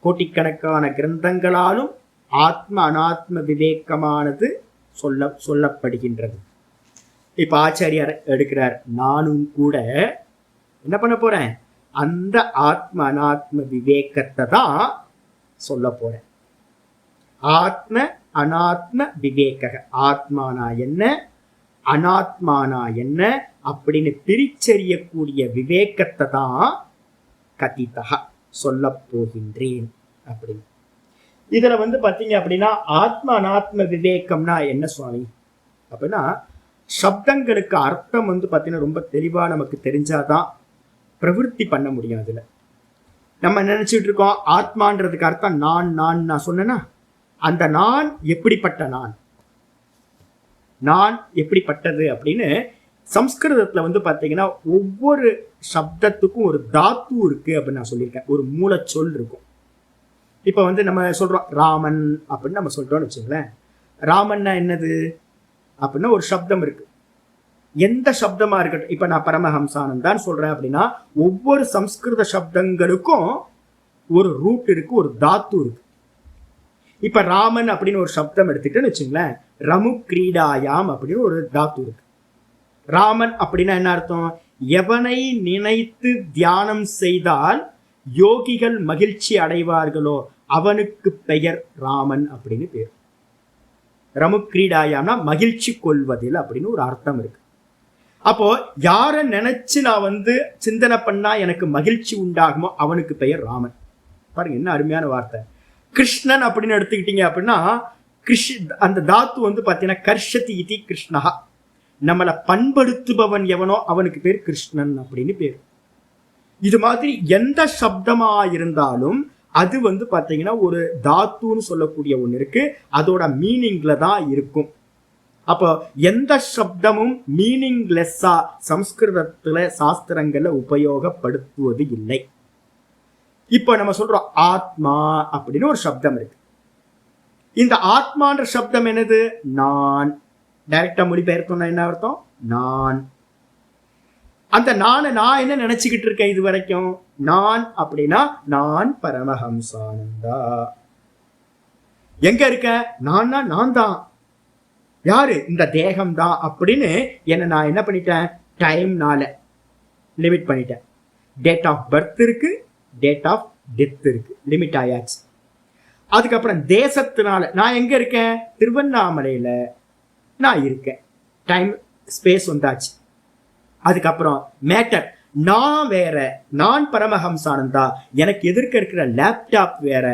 கோட்டிக்கணக்கான கிரந்தங்களாலும் ஆத்ம அனாத்ம விவேகமானது சொல்லப்படுகின்றது. இப்ப ஆச்சாரியார் எடுக்கிறார், நானும் கூட என்ன பண்ண போறேன்? அந்த ஆத்ம அனாத்ம விவேகத்தை தான் சொல்ல போறேன். ஆத்ம அனாத்ம விவேக, ஆத்மானா என்ன அனாத்மானா என்ன அப்படின்னு பிரிச்சறியக்கூடிய விவேகத்தை தான் கதிதா சொல்ல போகின்றேன் அப்படின்னு. இதுல பாத்தீங்க அப்படின்னா ஆத்ம அனாத்ம விவேகம்னா என்ன சுவாமி அப்படின்னா, சப்தங்களுக்கு அர்த்தம் பாத்தீங்கன்னா ரொம்ப தெளிவா நமக்கு தெரிஞ்சாதான் பிரவருத்தி பண்ண முடியும். அதுல நம்ம நினைச்சிட்டு இருக்கோம் ஆத்மான்றதுக்கு அர்த்தம் நான் நான் சொன்னேன்னா, அந்த நான் எப்படிப்பட்ட நான் எப்படிப்பட்டது அப்படின்னு சம்ஸ்கிருதத்துல பாத்தீங்கன்னா ஒவ்வொரு சப்தத்துக்கும் ஒரு தாத்து இருக்கு அப்படின்னு நான் சொல்லியிருக்கேன். ஒரு மூலச்சொல் இருக்கும். இப்ப நம்ம சொல்றோம் ராமன் அப்படின்னு நம்ம சொல்றோம்னு வச்சுங்களேன். ராமன்னா என்னது அப்படின்னா ஒரு சப்தம் இருக்கு. எந்த சப்தமா இருக்கட்டும், இப்ப நான் பரமஹம்சானந்தான் சொல்றேன் அப்படின்னா ஒவ்வொரு சம்ஸ்கிருத சப்தங்களுக்கும் ஒரு ரூட் இருக்கு, ஒரு தாத்து இருக்கு. இப்ப ராமன் அப்படின்னு ஒரு சப்தம் எடுத்துக்கிட்டேன்னு வச்சுங்களேன், ரமு கிரீடாயாம் அப்படின்னு ஒரு தாத்து இருக்கு. ராமன் அப்படின்னா என்ன அர்த்தம்? எவனை நினைத்து தியானம் செய்தால் யோகிகள் மகிழ்ச்சி அடைவார்களோ அவனுக்கு பெயர் ராமன் அப்படின்னு பேர். ரமு கிரீடாயாம்னா மகிழ்ச்சி கொள்வதில் அப்படின்னு ஒரு அர்த்தம் இருக்கு. அப்போ யார நினைச்சு நான் சிந்தனை பண்ணா எனக்கு மகிழ்ச்சி உண்டாகுமோ அவனுக்கு பெயர் ராமன். பாருங்க என்ன அருமையான வார்த்தை. கிருஷ்ணன் அப்படின்னு எடுத்துக்கிட்டீங்க அப்படின்னா அந்த தாத்து பாத்தீங்கன்னா கர்ஷதி இதி கிருஷ்ணா, நம்மளை பண்படுத்துபவன் எவனோ அவனுக்கு பேர் கிருஷ்ணன் அப்படின்னு பேர். இது மாதிரி எந்த சப்தமா இருந்தாலும் அது பாத்தீங்கன்னா ஒரு தாத்துன்னு சொல்லக்கூடிய ஒண்ணு இருக்கு, அதோட மீனிங்ல தான் இருக்கும். அப்போ எந்த சப்தமும் மீனிங்லெஸ்ஸா சம்ஸ்கிருதத்துல சாஸ்திரங்கள்ல உபயோகப்படுத்துவது இல்லை. இப்ப நம்ம சொல்றோம் ஆத்மா அப்படின்னு ஒரு சப்தம் இருக்கு. இந்த ஆத்மான்ற சப்தம் என்னது? நான். டைரக்டா மொழிபெயர்த்தோம்னா என்ன அர்த்தம்? நான். அந்த நான் என்ன நினைச்சுக்கிட்டு இருக்கேன் இது வரைக்கும்? நான் அப்படின்னா நான் பரமஹம்சானந்தா. எங்க இருக்க? நான் தான். யாரு? இந்த தேகம் தான் அப்படின்னு என்ன நான் என்ன பண்ணிட்டேன்? டைம்னால லிமிட் பண்ணிட்டேன். டேட் ஆஃப் பர்த் இருக்கு, டேட் ஆஃப் டெத் இருக்கு, லிமிட் ஆயாச்சு. அதுக்கப்புறம் தேசத்தினால நான் எங்க இருக்கேன்? திருவண்ணாமலையில நான் இருக்கேன், டைம் ஸ்பேஸ் வந்தாச்சு. அதுக்கப்புறம் மேட்டர், நான் வேற, நான் பரமஹம்சானந்தா, எனக்கு எதிர்க்க இருக்கிற லேப்டாப் வேற,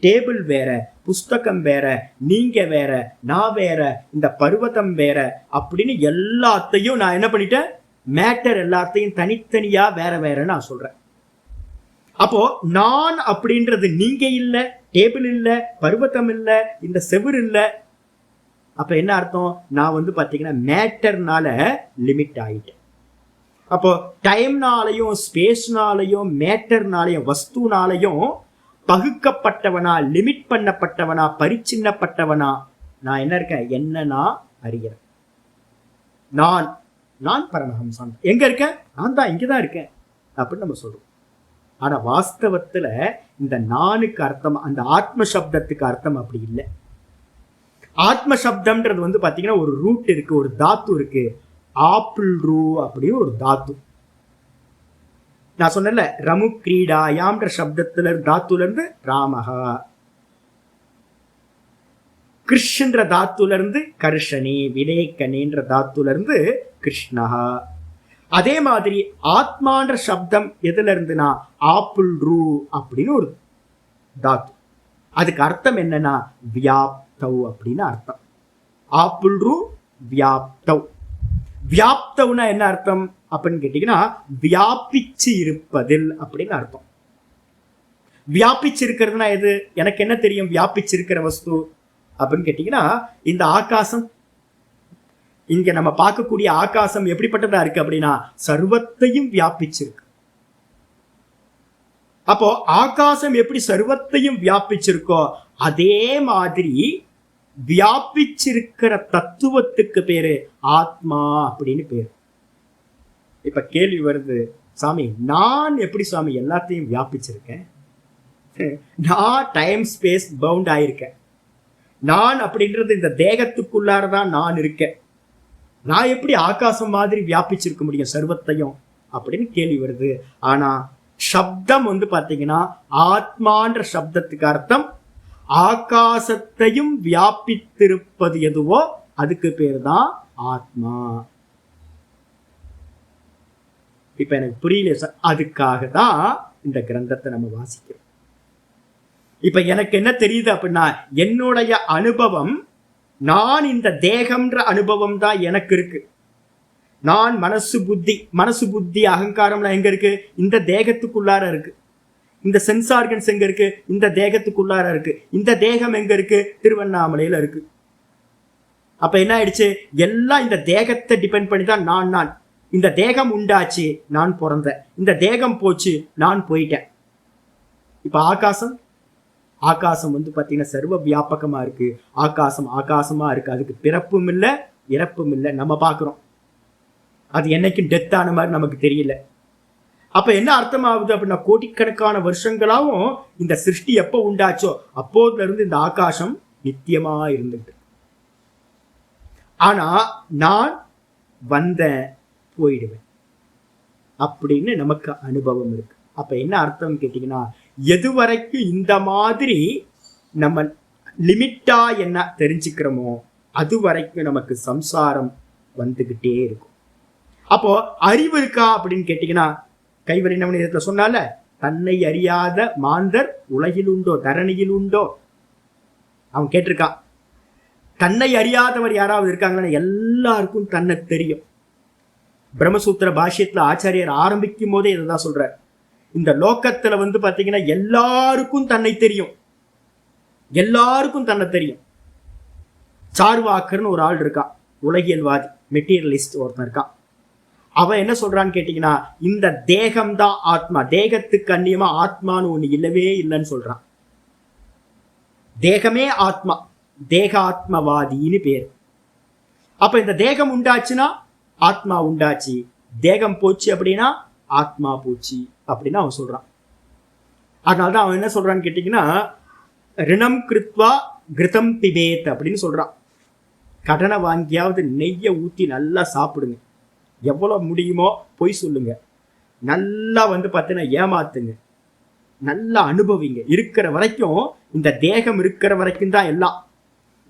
டேபிள் வேற, புஸ்தகம் வேற, நீங்க வேற, நான் வேற, இந்த பர்வதம் வேற அப்படின்னு எல்லாத்தையும் நான் என்ன பண்ணிட்டேன், மேட்டர் எல்லாத்தையும் தனித்தனியா வேற வேற நான் சொல்றேன். அப்போ நான் அப்படின்றது நீங்க இல்ல, டேபிள் இல்ல, பர்வதம் இல்ல, இந்த செவுரு இல்ல. அப்ப என்ன அர்த்தம், நான் வந்து பாத்தீங்கன்னா மேட்டர்னால லிமிட் ஆயிட்டேன். அப்போ டைம்னாலையும் ஸ்பேஸ்னாலையும் மேட்டர்னாலையும் வஸ்துனாலையும் பகுக்கப்பட்டவனா, லிமிட் பண்ணப்பட்டவனா, பரிச்சின்னப்பட்டவனா நான் என்ன இருக்கேன், என்ன நான் அறிகிறேன். நான் நான் பரமஹம்சம் எங்க இருக்கேன், நான் தான் இங்கதான் இருக்கேன் அப்படின்னு நம்ம சொல்றோம். ஆனா வாஸ்தவத்துல இந்த நானுக்கு அர்த்தம், அந்த ஆத்ம சப்தத்துக்கு அர்த்தம் அப்படி இல்லை. ஆத்ம சப்தம்ன்றது வந்து பாத்தீங்கன்னா ஒரு ரூட் இருக்கு, ஒரு தாத்து இருக்கு, ஆப்பிள் ரூ அப்படின்னு ஒரு தாத்து. நான் சொன்னல ரமு கிரீடாயாம்ன்ற சப்தத்துல தாத்துல இருந்து ராமஹா, கிருஷ்ணன்ற தாத்துல இருந்து கர்ஷனி, விவேகனின்ற தாத்துல இருந்து கிருஷ்ணஹா. அதே மாதிரி ஆத்மான்ற சப்தம் எதுல இருந்துனா ஆப்பிள் ரூ அப்படின்னு ஒரு தாத்து. அதுக்கு அர்த்தம் என்னன்னா வியாப்தவ் அப்படின்னு அர்த்தம். ஆப்பிள் ரூ வியாப்தவ். வியாப்தவ்னா என்ன அர்த்தம் அப்படின்னு கேட்டீங்கன்னா வியாபிச்சு இருப்பதில் அப்படின்னு அர்த்தம். வியாபிச்சு இருக்கிறதுனா எது, எனக்கு என்ன தெரியும் வியாபிச்சு இருக்கிற வஸ்து அப்படின்னு கேட்டீங்கன்னா இந்த ஆகாசம், இங்க நம்ம பார்க்கக்கூடிய ஆகாசம் எப்படிப்பட்டதா இருக்கு அப்படின்னா சர்வத்தையும் வியாபிச்சிருக்கு. அப்போ ஆகாசம் எப்படி சர்வத்தையும் வியாபிச்சிருக்கோ அதே மாதிரி வியாபிச்சிருக்கிற தத்துவத்துக்கு பேரு ஆத்மா அப்படின்னு பேரு. இப்ப கேள்வி வருது, சாமி நான் எப்படி சாமி எல்லாத்தையும் வியாபிச்சிருக்கேன், நான் டைம் ஸ்பேஸ் பவுண்ட் ஆயிருக்கேன், நான் அப்படின்றது இந்த தேகத்துக்குள்ளாரதான் நான் இருக்கேன், நான் எப்படி ஆகாசம் மாதிரி வியாபிச்சிருக்க முடியும் சர்வத்தையும் அப்படின்னு கேள்வி வருது. ஆனா சப்தம் வந்து பாத்தீங்கன்னா ஆத்மான்ற சப்தத்துக்கு அர்த்தம் ஆகாசத்தையும் வியாபித்திருப்பது எதுவோ அதுக்கு பேர் தான் ஆத்மா. இப்ப எனக்கு புரியல சார், அதுக்காக தான் இந்த கிரந்தத்தை நம்ம வாசிக்கிறோம். இப்ப எனக்கு என்ன தெரியுது அப்படின்னா என்னுடைய அனுபவம், நான் இந்த தேகம்ன்ற அனுபவம் தான் எனக்கு இருக்கு. நான் மனசு புத்தி அகங்காரம்லாம் எங்க இருக்கு, இந்த தேகத்துக்குள்ளார இருக்கு. இந்த சென்ஸ் ஆர்கன்ஸ் எங்க இருக்கு, இந்த தேகத்துக்குள்ளார இருக்கு. இந்த தேகம் எங்க இருக்கு, திருவண்ணாமலையில இருக்கு. அப்ப என்ன ஆயிடுச்சு, எல்லாம் இந்த தேகத்தை டிபெண்ட் பண்ணி தான் நான். இந்த தேகம் உண்டாச்சு, நான் பிறந்தேன், இந்த தேகம் போச்சு, நான் போயிட்டேன். இப்ப ஆகாசம் வந்து பாத்தீங்கன்னா சர்வ வியாபகமா இருக்கு. ஆகாசமா இருக்கு, அதுக்கு பிறப்பும் இல்லை இறப்பும் இல்லை. நம்ம பாக்குறோம் அது என்னைக்கும் டெத் ஆன மாதிரி நமக்கு தெரியல. அப்ப என்ன அர்த்தம் ஆகுது அப்படின்னா கோடிக்கணக்கான வருஷங்களாவும் இந்த சிருஷ்டி எப்போ உண்டாச்சோ அப்போதுல இருந்து இந்த ஆகாசம் நித்தியமா இருந்துட்டு. ஆனா நான் வந்தேன் போயிடுவேன் அப்படின்னு நமக்கு அனுபவம் இருக்கு. அப்ப என்ன அர்த்தம் கேட்டீங்கன்னா எது வரைக்கும் இந்த மாதிரி நம்ம லிமிட்டா என்ன தெரிஞ்சுக்கிறோமோ அது வரைக்கும் நமக்கு சம்சாரம் வந்துகிட்டே இருக்கும். அப்போ அறிவு இருக்கா அப்படின்னு கேட்டீங்கன்னா கைவரினவன் இடத்துல சொன்னால தன்னை அறியாத மாந்தர் உலகில் உண்டோ தரணியில் உண்டோ. அவன் கேட்டிருக்கான் தன்னை அறியாதவர் யாராவது இருக்காங்கன்னா எல்லாருக்கும் தன்னை தெரியும். பிரம்மசூத்திர பாஷ்யத்துல ஆச்சாரியர் ஆரம்பிக்கும் போதே இதைதான் சொல்றார். இந்த லோக்கத்துல வந்து பாத்தீங்கன்னா எல்லாருக்கும் தன்னை தெரியும், எல்லாருக்கும் தன்னை தெரியும். சார்வாக்கர்னு ஒரு ஆள் இருக்கான், உலகியல்வாதி மெட்டீரியலிஸ்ட் ஒருத்தன் இருக்கான். அவன் என்ன சொல்றான்னு கேட்டீங்கன்னா இந்த தேகம் தான் ஆத்மா, தேகத்துக்கு அந்நியமா ஆத்மான்னு ஒண்ணு இல்லவே இல்லைன்னு சொல்றான். தேகமே ஆத்மா, தேக ஆத்மவாதின்னு பேர். அப்ப இந்த தேகம் உண்டாச்சுன்னா ஆத்மா உண்டாச்சு, தேகம் போச்சு அப்படின்னா ஆத்மா போச்சு அப்படின்னு அவன் சொல்றான். அதனால்தான் அவன் என்ன சொல்றான்னு கேட்டீங்கன்னா ரிணம் கிருத்வா கிருதம் பிபேத் அப்படின்னு சொல்றான். கடனை வாங்கியாவது நெய்யை ஊத்தி நல்லா சாப்பிடுங்க, எவ்வளவு முடியுமோ பொய் சொல்லுங்க, நல்லா வந்து பார்த்தீங்கன்னா ஏமாத்துங்க, நல்லா அனுபவிங்க. இருக்கிற வரைக்கும் இந்த தேகம் இருக்கிற வரைக்கும் தான் எல்லாம்.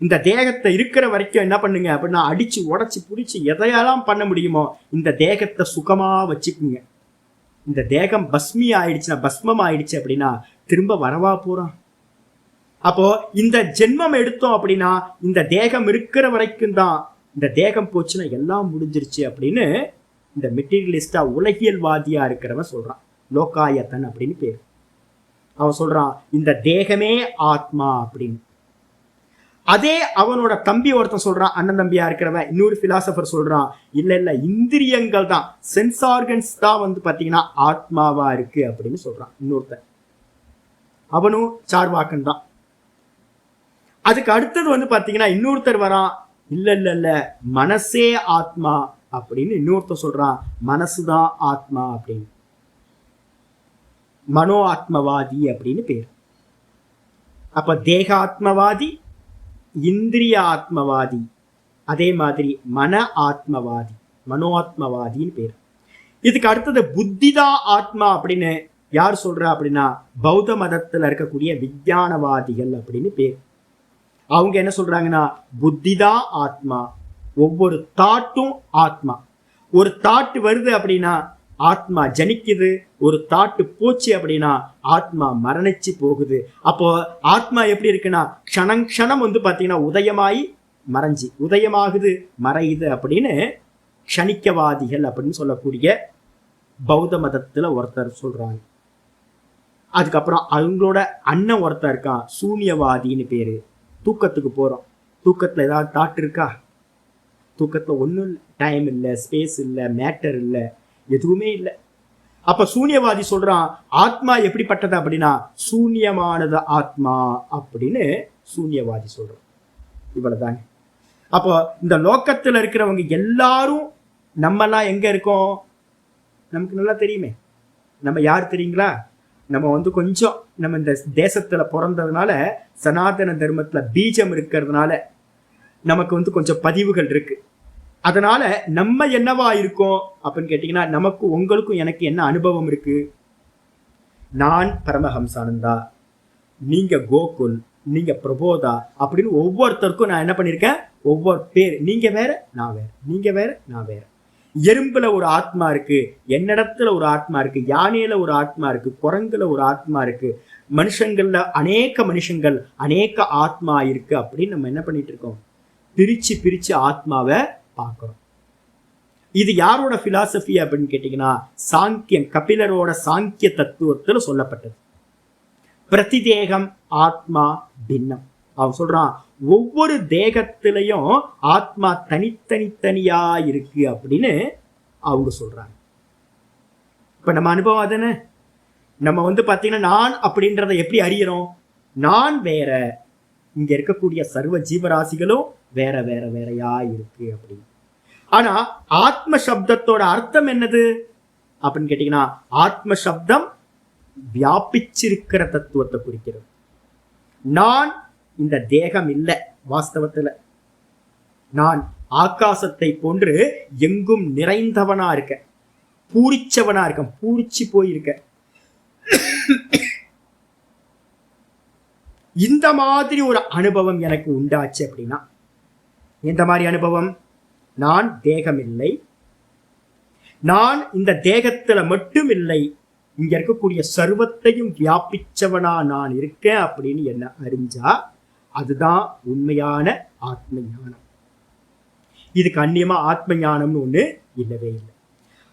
இந்த தேகத்தை இருக்கிற வரைக்கும் என்ன பண்ணுங்க அப்படின்னா அடிச்சு உடச்சி பிடிச்சி எதையெல்லாம் பண்ண முடியுமோ இந்த தேகத்தை சுகமா வச்சுக்குங்க. இந்த தேகம் பஸ்மி ஆயிடுச்சுன்னா பஸ்மம் ஆயிடுச்சு அப்படின்னா திரும்ப வரவா போறான். அப்போ இந்த ஜென்மம் எடுத்தோம் அப்படின்னா இந்த தேகம் இருக்கிற வரைக்கும் தான், இந்த தேகம் போச்சுன்னா எல்லாம் முடிஞ்சிருச்சு அப்படின்னு இந்த மெட்டீரியலிஸ்டா உலகியல்வாதியா இருக்கிறவன் சொல்றான். லோகாயத்தன் அப்படின்னு பேர். அவன் சொல்றான் இந்த தேகமே ஆத்மா அப்படின்னு. அதே அவனோட தம்பி ஒருத்தன் சொல்றான், அண்ணன் தம்பியா இருக்கிறவன் இன்னொரு பிலாசபர் சொல்றான், இல்ல இல்ல இந்திரியங்கள் தான், சென்ஸ் ஆர்கன்ஸ் தான் பாத்தீங்கன்னா ஆத்மாவா இருக்கு அப்படின்னு சொல்றான் இன்னொருத்தன். அவனும் சார்வாக்கன் தான். அதுக்கு அடுத்தது பாத்தீங்கன்னா இன்னொருத்தர் வரான், இல்ல இல்ல இல்ல மனசே ஆத்மா அப்படின்னு இன்னொருத்தர் சொல்றான், மனசுதான் ஆத்மா அப்படின்னு. மனோ ஆத்மவாதி அப்படின்னு பேர். அப்ப தேக ஆத்மவாதி, இந்திரிய ஆத்மவாதி, அதே மாதிரி மன ஆத்மவாதி, மனோ ஆத்மவாதின்னு பேர். இதுக்கு அடுத்தது புத்திதான் ஆத்மா அப்படின்னு யார் சொல்றா அப்படின்னா பௌத்த மதத்துல இருக்கக்கூடிய விஞ்ஞானவாதிகள் அப்படின்னு பேர். அவங்க என்ன சொல்றாங்கன்னா புத்திதான் ஆத்மா, ஒவ்வொரு தாட்டும் ஆத்மா. ஒரு தாட்டு வருது அப்படின்னா ஆத்மா ஜனிக்குது, ஒரு தாட்டு போச்சு அப்படின்னா ஆத்மா மரணிச்சு போகுது. அப்போ ஆத்மா எப்படி இருக்குன்னா க்ஷணம் க்ஷணம் பாத்தீங்கன்னா உதயமாயி மறைஞ்சி, உதயமாகுது மறையுது அப்படின்னு க்ஷணிக்கவாதிகள் அப்படின்னு சொல்லக்கூடிய பௌத்த மதத்துல ஒருத்தர் சொல்றாங்க. அதுக்கப்புறம் அவங்களோட அண்ணன் ஒருத்தர் இருக்கான், சூன்யவாதின்னு பேரு. தூக்கத்துக்கு போறோம், தூக்கத்துல ஏதாவது தாட் இருக்கா? தூக்கத்துல ஒன்றும் இல்லை, டைம் இல்லை, ஸ்பேஸ் இல்லை, மேட்டர் இல்லை, எதுவுமே இல்லை. அப்ப சூன்யவாதி சொல்றான் ஆத்மா எப்படிப்பட்டது அப்படின்னா சூன்யமானது ஆத்மா அப்படின்னு சூன்யவாதி சொல்றான். இவ்வளவுதாங்க. அப்போ இந்த லோக்கத்துல இருக்கிறவங்க எல்லாரும் நம்மெல்லாம் எங்க இருக்கோம் நமக்கு நல்லா தெரியுமே. நம்ம யார் தெரியுங்களா? நம்ம கொஞ்சம் நம்ம இந்த தேசத்துல பிறந்ததுனால, சனாதன தர்மத்துல பீஜம் இருக்கிறதுனால நமக்கு கொஞ்சம் பதிவுகள் இருக்கு. அதனால நம்ம என்னவா இருக்கோம் அப்படின்னு கேட்டீங்கன்னா, நமக்கு உங்களுக்கும் எனக்கு என்ன அனுபவம் இருக்கு? நான் பரமஹம்சானந்தா, நீங்க கோகுல், நீங்க பிரபோதா அப்படின்னு ஒவ்வொருத்தருக்கும் நான் என்ன பண்ணிருக்கேன், ஒவ்வொரு பேர். நீங்க வேற நான் வேற, நீங்க வேற நான் வேற. எறும்புல ஒரு ஆத்மா இருக்கு, என்னிடத்துல ஒரு ஆத்மா இருக்கு, யானையில ஒரு ஆத்மா இருக்கு, குரங்குல ஒரு ஆத்மா இருக்கு, மனுஷங்கள்ல அநேக மனுஷங்கள், அநேக ஆத்மா இருக்கு அப்படின்னு நம்ம என்ன பண்ணிட்டு இருக்கோம், பிரிச்சு பிரிச்சு ஆத்மாவை பார்க்கிறோம். இது யாரோட பிலாசபி அப்படின்னு கேட்டீங்கன்னா சாங்கியம், கபிலரோட சாங்கிய தத்துவத்துல சொல்லப்பட்டது. பிரதிதேகம் ஆத்மா பின்னம். அவன் சொல்றான் ஒவ்வொரு தேகத்திலையும் ஆத்மா தனித்தனித்தனியா இருக்கு அப்படின்னு அவங்க சொல்றாங்க. இப்ப நம்ம அனுபவம் அதுன்னு நம்ம பாத்தீங்கன்னா நான் அப்படின்றத எப்படி அறியறோம்? நான் வேற, இங்க இருக்கக்கூடிய சர்வ ஜீவராசிகளும் வேற வேற வேறையா இருக்கு அப்படின்னு. ஆனா ஆத்ம சப்தத்தோட அர்த்தம் என்னது அப்படின்னு கேட்டீங்கன்னா, ஆத்ம சப்தம் வியாபிச்சிருக்கிற தத்துவத்தை குறிக்கிறது. நான் இந்த தேகம் இல்லை, வாஸ்தவத்துல நான் ஆகாசத்தை போன்று எங்கும் நிறைந்தவனா இருக்க, பூரிச்சவனா இருக்க, பூரிச்சு போயிருக்க. இந்த மாதிரி ஒரு அனுபவம் எனக்கு உண்டாச்சு அப்படின்னா, எந்த மாதிரி அனுபவம்? நான் தேகம் இல்லை, நான் இந்த தேகத்துல மட்டும் இல்லை, இங்க இருக்கக்கூடிய சர்வத்தையும் வியாபிச்சவனா நான் இருக்கேன் அப்படின்னு என்ன அறிஞ்சா அதுதான் உண்மையான ஆத்ம ஞானம். இதுக்கு அந்நியமா ஆத்ம ஞானம்னு ஒண்ணு இல்லவே இல்லை.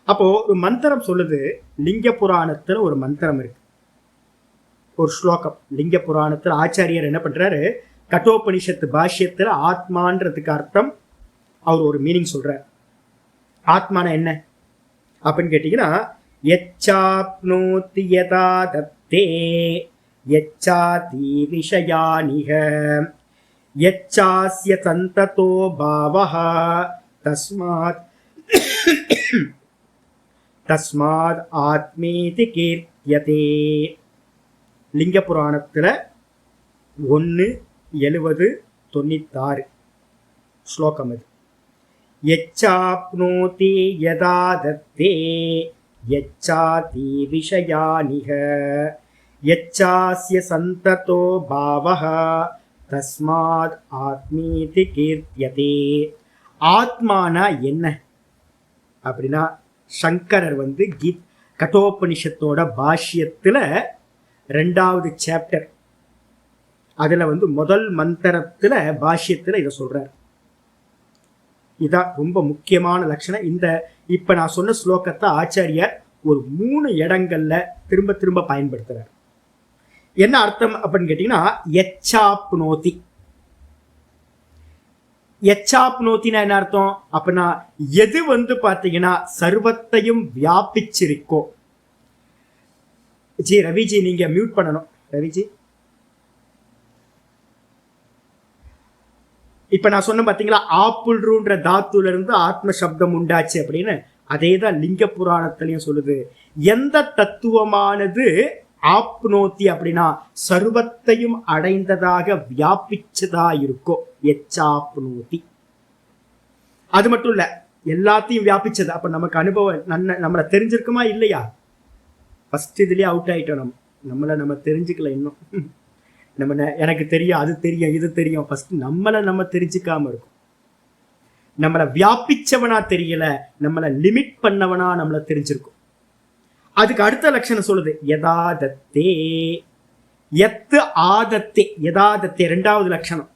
அப்போ ஒரு மந்திரம் சொல்லுது, லிங்க புராணத்துல ஒரு மந்திரம் இருக்கு, ஒரு ஸ்லோகம். லிங்க புராணத்துல ஆச்சாரியர் என்ன பண்றாரு, கட்டோபனிஷத்து பாஷ்யத்துல ஆத்மான்றதுக்கு அர்த்தம் அவர் ஒரு மீனிங் சொல்றார். ஆத்மான என்ன அப்படின்னு கேட்டீங்கன்னா, யச்சாப்னோதி யதா தத்தே யச்சாதி விஷயானிஹ யச்சாஸ்ய சந்ததோ பாவஹ தஸ்மாத் ஆத்மேதி கீர்த்தியதே. லிங்க புராணத்துல 1:70-96 ஸ்லோகம் இது. யச்சாப்னோதி யதா தத்தே யச்சாதி விஷயானிஹ யச்சாஸ்ய சந்ததோ பாவஹ தஸ்மாத் ஆத்மீதி கீர்த்தியதே. ஆத்மானா என்ன அப்படின்னா, சங்கரர் கட்டோபனிஷத்தோட பாஷ்யத்துல 2வது சாப்டர் அதுல முதல் மந்திரத்துல பாஷ்யத்துல இதை சொல்றார். இதான் ரொம்ப முக்கியமான லட்சணம். இந்த இப்ப நான் சொன்ன ஸ்லோகத்தை ஆச்சாரியர் ஒரு 3 இடங்கள்ல திரும்ப திரும்ப பயன்படுத்துறார். என்ன அர்த்தம் அப்படின்னு கேட்டீங்கன்னா, எச்சாப்னோதி. எச்சாப்னோத்தினா என்ன அர்த்தம் அப்படின்னா, எது பாத்தீங்கன்னா சர்வத்தையும் வியாபிச்சிருக்கோ. ஜி ரவிஜி நீங்க மியூட் பண்ணணும். ரவிஜி, இப்ப நான் சொன்ன பாத்தீங்களா, ஆப்புள்ன்ற தாத்துல இருந்து ஆத்ம சப்தம் உண்டாச்சு அப்படின்னு. அதேதான் லிங்க புராணத்திலையும் சொல்லுது. எந்த தத்துவமானது ஆப்னோத்தி அப்படின்னா சர்வத்தையும் அடைந்ததாக வியாபிச்சதா இருக்கோ, எச்சாப்னோத்தி. அது மட்டும் இல்ல, எல்லாத்தையும் வியாபிச்சது. அப்ப நமக்கு அனுபவம் நம்மளை தெரிஞ்சிருக்குமா இல்லையா? ஃபர்ஸ்ட் இதுலயே அவுட் ஆயிட்டோம். நம்மளை நம்ம தெரிஞ்சுக்கல இன்னும். எனக்கு தெரியும், அது தெரியும், இது தெரியும். ஃபர்ஸ்ட் நம்மளை நம்ம தெரிஞ்சுக்காம இருக்கும். நம்மளை வியாபிச்சவனா தெரியல, நம்மளை லிமிட் பண்ணவனா நம்மளை தெரிஞ்சிருக்கும். அதுக்கு அடுத்த லட்சணம் சொல்லுது, யதாதத்தே. எத்து ஆதத்தே, யதாதத்தே 2வது லட்சணம்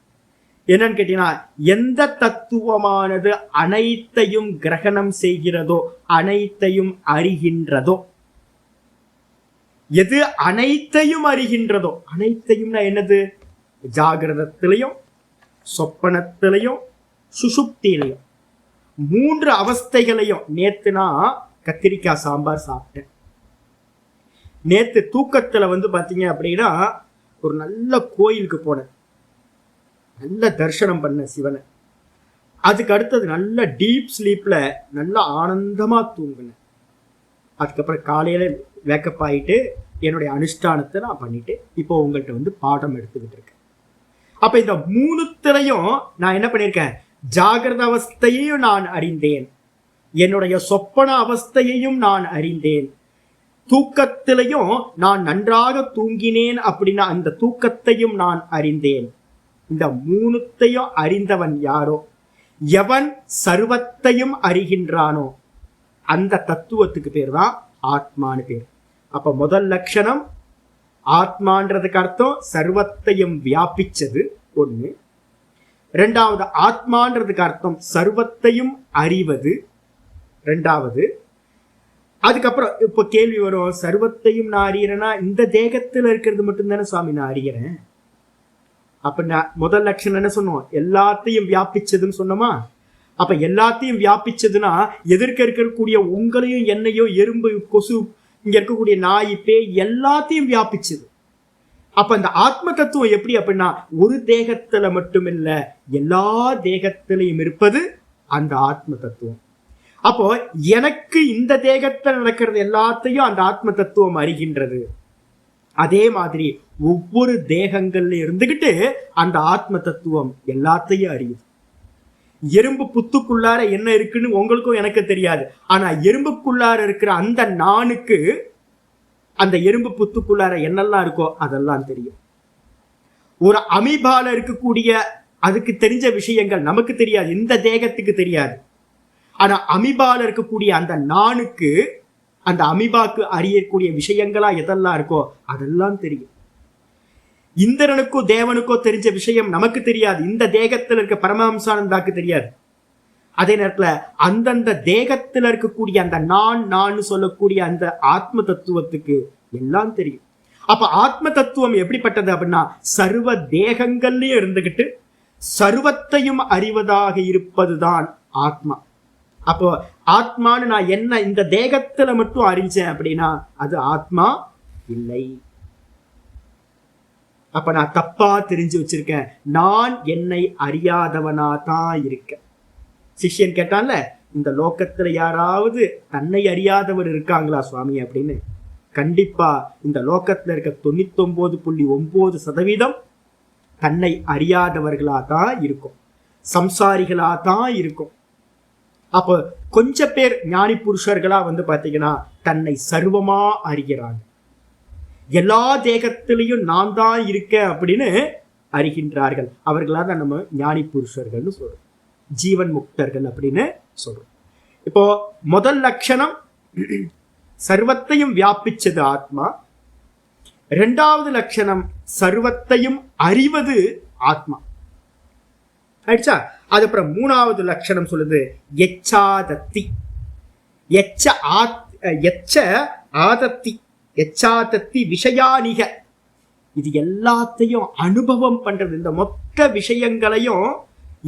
என்னன்னு கேட்டீங்கன்னா, எந்த தத்துவமானது அனைத்தையும் கிரகணம் செய்கிறதோ, அனைத்தையும் அறிகின்றதோ. எது அனைத்தையும் அறிகின்றதோ, அனைத்தையும்னா என்னது? ஜாகிரதத்திலையும் சொப்பனத்திலையும் சுசுப்தியிலையும் 3 அவஸ்தைகளையும். நேத்து நான் கத்திரிக்காய் சாம்பார் சாப்பிட்டேன். நேத்து தூக்கத்துல பாத்தீங்க அப்படின்னா ஒரு நல்ல கோயிலுக்கு போனேன், நல்ல தரிசனம் பண்ண சிவனை. அதுக்கு அடுத்தது நல்ல டீப் ஸ்லீப்ல நல்ல ஆனந்தமா தூங்கினேன். அதுக்கப்புறம் காலையில வேக்கப் ஆகிட்டு என்னுடைய அனுஷ்டானத்தை நான் பண்ணிட்டு இப்போ உங்கள்கிட்ட பாடம் எடுத்துக்கிட்டு இருக்கேன். அப்ப இந்த 3த்துலையும் நான் என்ன பண்ணியிருக்கேன்? ஜாகிரத அவஸ்தையையும் நான் அறிந்தேன், என்னுடைய சொப்பன அவஸ்தையையும் நான் அறிந்தேன், தூக்கத்திலையும் நான் நன்றாக தூங்கினேன் அப்படின்னா அந்த தூக்கத்தையும் நான் அறிந்தேன். இந்த 3த்தையும் அறிந்தவன் யாரோ, எவன் சர்வத்தையும் அறிகின்றானோ அந்த தத்துவத்துக்கு பேர் தான் ஆத்மானு பேர். அப்ப முதல் லட்சணம் ஆத்மான்றதுக்கு அர்த்தம் சர்வத்தையும் வியாபிச்சது ஒண்ணு. 2வது ஆத்மான்றதுக்கு அர்த்தம் சர்வத்தையும் அறிவது 2வது. அதுக்கப்புறம் இப்ப கேள்வி வரும், சர்வத்தையும் நான் அறியறேன்னா இந்த தேகத்துல இருக்கிறது மட்டும்தானே சுவாமி நான் அறியறேன். அப்ப நான் முதல் லட்சணம் என்ன சொன்னோம்? எல்லாத்தையும் வியாபிச்சதுன்னு சொன்னோமா? அப்ப எல்லாத்தையும் வியாபிச்சதுன்னா எதிர்க்க இருக்கக்கூடிய உங்களையும் என்னையும் எறும்பு கொசு இங்க இருக்கக்கூடிய நாய் பேய் எல்லாத்தையும் வியாபிச்சது. அப்ப இந்த ஆத்ம தத்துவம் எப்படி அப்படின்னா ஒரு தேகத்துல மட்டும் இல்ல, எல்லா தேகத்திலையும் இருப்பது அந்த ஆத்ம தத்துவம். அப்போ எனக்கு இந்த தேகத்தில் நடக்கிறது எல்லாத்தையும் அந்த ஆத்ம தத்துவம் அறிகின்றது. அதே மாதிரி ஒவ்வொரு தேகங்கள்ல இருந்துகிட்டு அந்த ஆத்ம தத்துவம் எல்லாத்தையும் அறியுது. எறும்பு புத்துக்குள்ளார என்ன இருக்குன்னு உங்களுக்கும் எனக்கு தெரியாது. ஆனா எறும்புக்குள்ளார இருக்கிற அந்த நானுக்கு அந்த எறும்பு புத்துக்குள்ளார என்னெல்லாம் இருக்கோ அதெல்லாம் தெரியும். ஒரு அமீபால இருக்கக்கூடிய அதுக்கு தெரிஞ்ச விஷயங்கள் நமக்கு தெரியாது, இந்த தேகத்துக்கு தெரியாது. ஆனா அமீபால இருக்கக்கூடிய அந்த நானுக்கு, அந்த அமீபாக்கு அறியக்கூடிய விஷயங்களா எதெல்லாம் இருக்கோ அதெல்லாம் தெரியும். இந்திரனுக்கோ தேவனுக்கோ தெரிஞ்ச விஷயம் நமக்கு தெரியாது, இந்த தேகத்தில் இருக்க பரமஹம்சானந்தாக்கு தெரியாது. அதே நேரத்துல அந்தந்த தேகத்துல இருக்கக்கூடிய அந்த நான் சொல்லக்கூடிய அந்த ஆத்ம தத்துவத்துக்கு எல்லாம் தெரியும். அப்ப ஆத்ம தத்துவம் எப்படிப்பட்டது அப்படின்னா சர்வ தேகங்கள்லயும் இருந்துகிட்டு சர்வத்தையும் அறிவதாக இருப்பதுதான் ஆத்மா. அப்போ ஆத்மான்னு நான் என்ன இந்த தேகத்துல மட்டும் அறிஞ்சேன் அப்படின்னா அது ஆத்மா இல்லை. அப்ப நான் தப்பா தெரிஞ்சு வச்சிருக்கேன், நான் என்னை அறியாதவனா தான் இருக்கேன். சிஷ்யன் கேட்டான்ல, இந்த லோகத்துல யாராவது தன்னை அறியாதவர் இருக்காங்களா சுவாமி அப்படின்னு. கண்டிப்பா இந்த லோகத்துல இருக்க 99.9% தன்னை அறியாதவர்களா தான் இருக்கும், சம்சாரிகளா தான் இருக்கும். அப்போ கொஞ்சம் பேர் ஞானி புருஷர்களா பாத்தீங்கன்னா தன்னை சர்வமா அறிகிறாங்க, எல்லா தேகத்திலையும் நான் தான் இருக்கேன் அப்படின்னு அறிகின்றார்கள். அவர்களா தான் நம்ம ஞானி புருஷர்கள்னு சொல்றோம், ஜீவன் முக்தர்கள் அப்படின்னு சொல்றோம். இப்போ முதல் லட்சணம் சர்வத்தையும் வியாபிச்சது ஆத்மா. இரண்டாவது லட்சணம் சர்வத்தையும் அறிவது ஆத்மா. ஆயிடுச்சா? அது அப்புறம் மூணாவது லட்சணம் சொல்லுது எச்சாதத்தி. எச்சாதத்தி விஷயானிக. இது எல்லாத்தையும் அனுபவம் பண்றது. இந்த மொத்த விஷயங்களையும்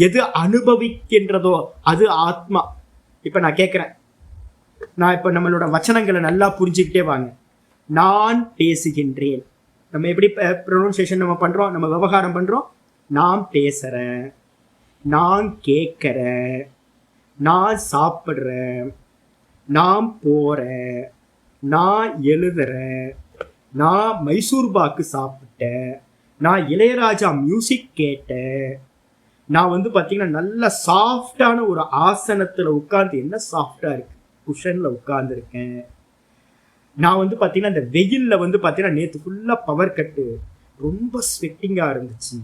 எது அனுபவிக்கின்றதோ அது ஆத்மா. இப்ப நான் கேட்கிறேன், நான் இப்ப நம்மளோட வச்சனங்களை நல்லா புரிஞ்சுக்கிட்டே வாங்க. நான் பேசுகின்றேன். நம்ம எப்படி ப்ரொனன்சியேஷன் நம்ம பண்றோம், நம்ம விவகாரம் பண்றோம். நான் பேசுறேன், நான் கேட்கிறேன், நான் சாப்பிட்றேன், நான் போறேன், நான் எழுதுறேன், நான் மைசூர் பாக்கு சாப்பிட்டேன், நான் இளையராஜா மியூசிக் கேட்டேன், நான் வந்து பார்த்தீங்கன்னா நல்ல சாஃப்டான ஒரு ஆசனத்தில் உட்கார்ந்து, என்ன சாஃப்டா இருக்கு, குஷன்ல உட்கார்ந்து இருக்கேன். நான் வந்து பார்த்தீங்கன்னா இந்த வெயிலில் வந்து பார்த்தீங்கன்னா நேற்று ஃபுல்லாக பவர் கட்டு, ரொம்ப ஸ்வெட்டிங்காக இருந்துச்சு,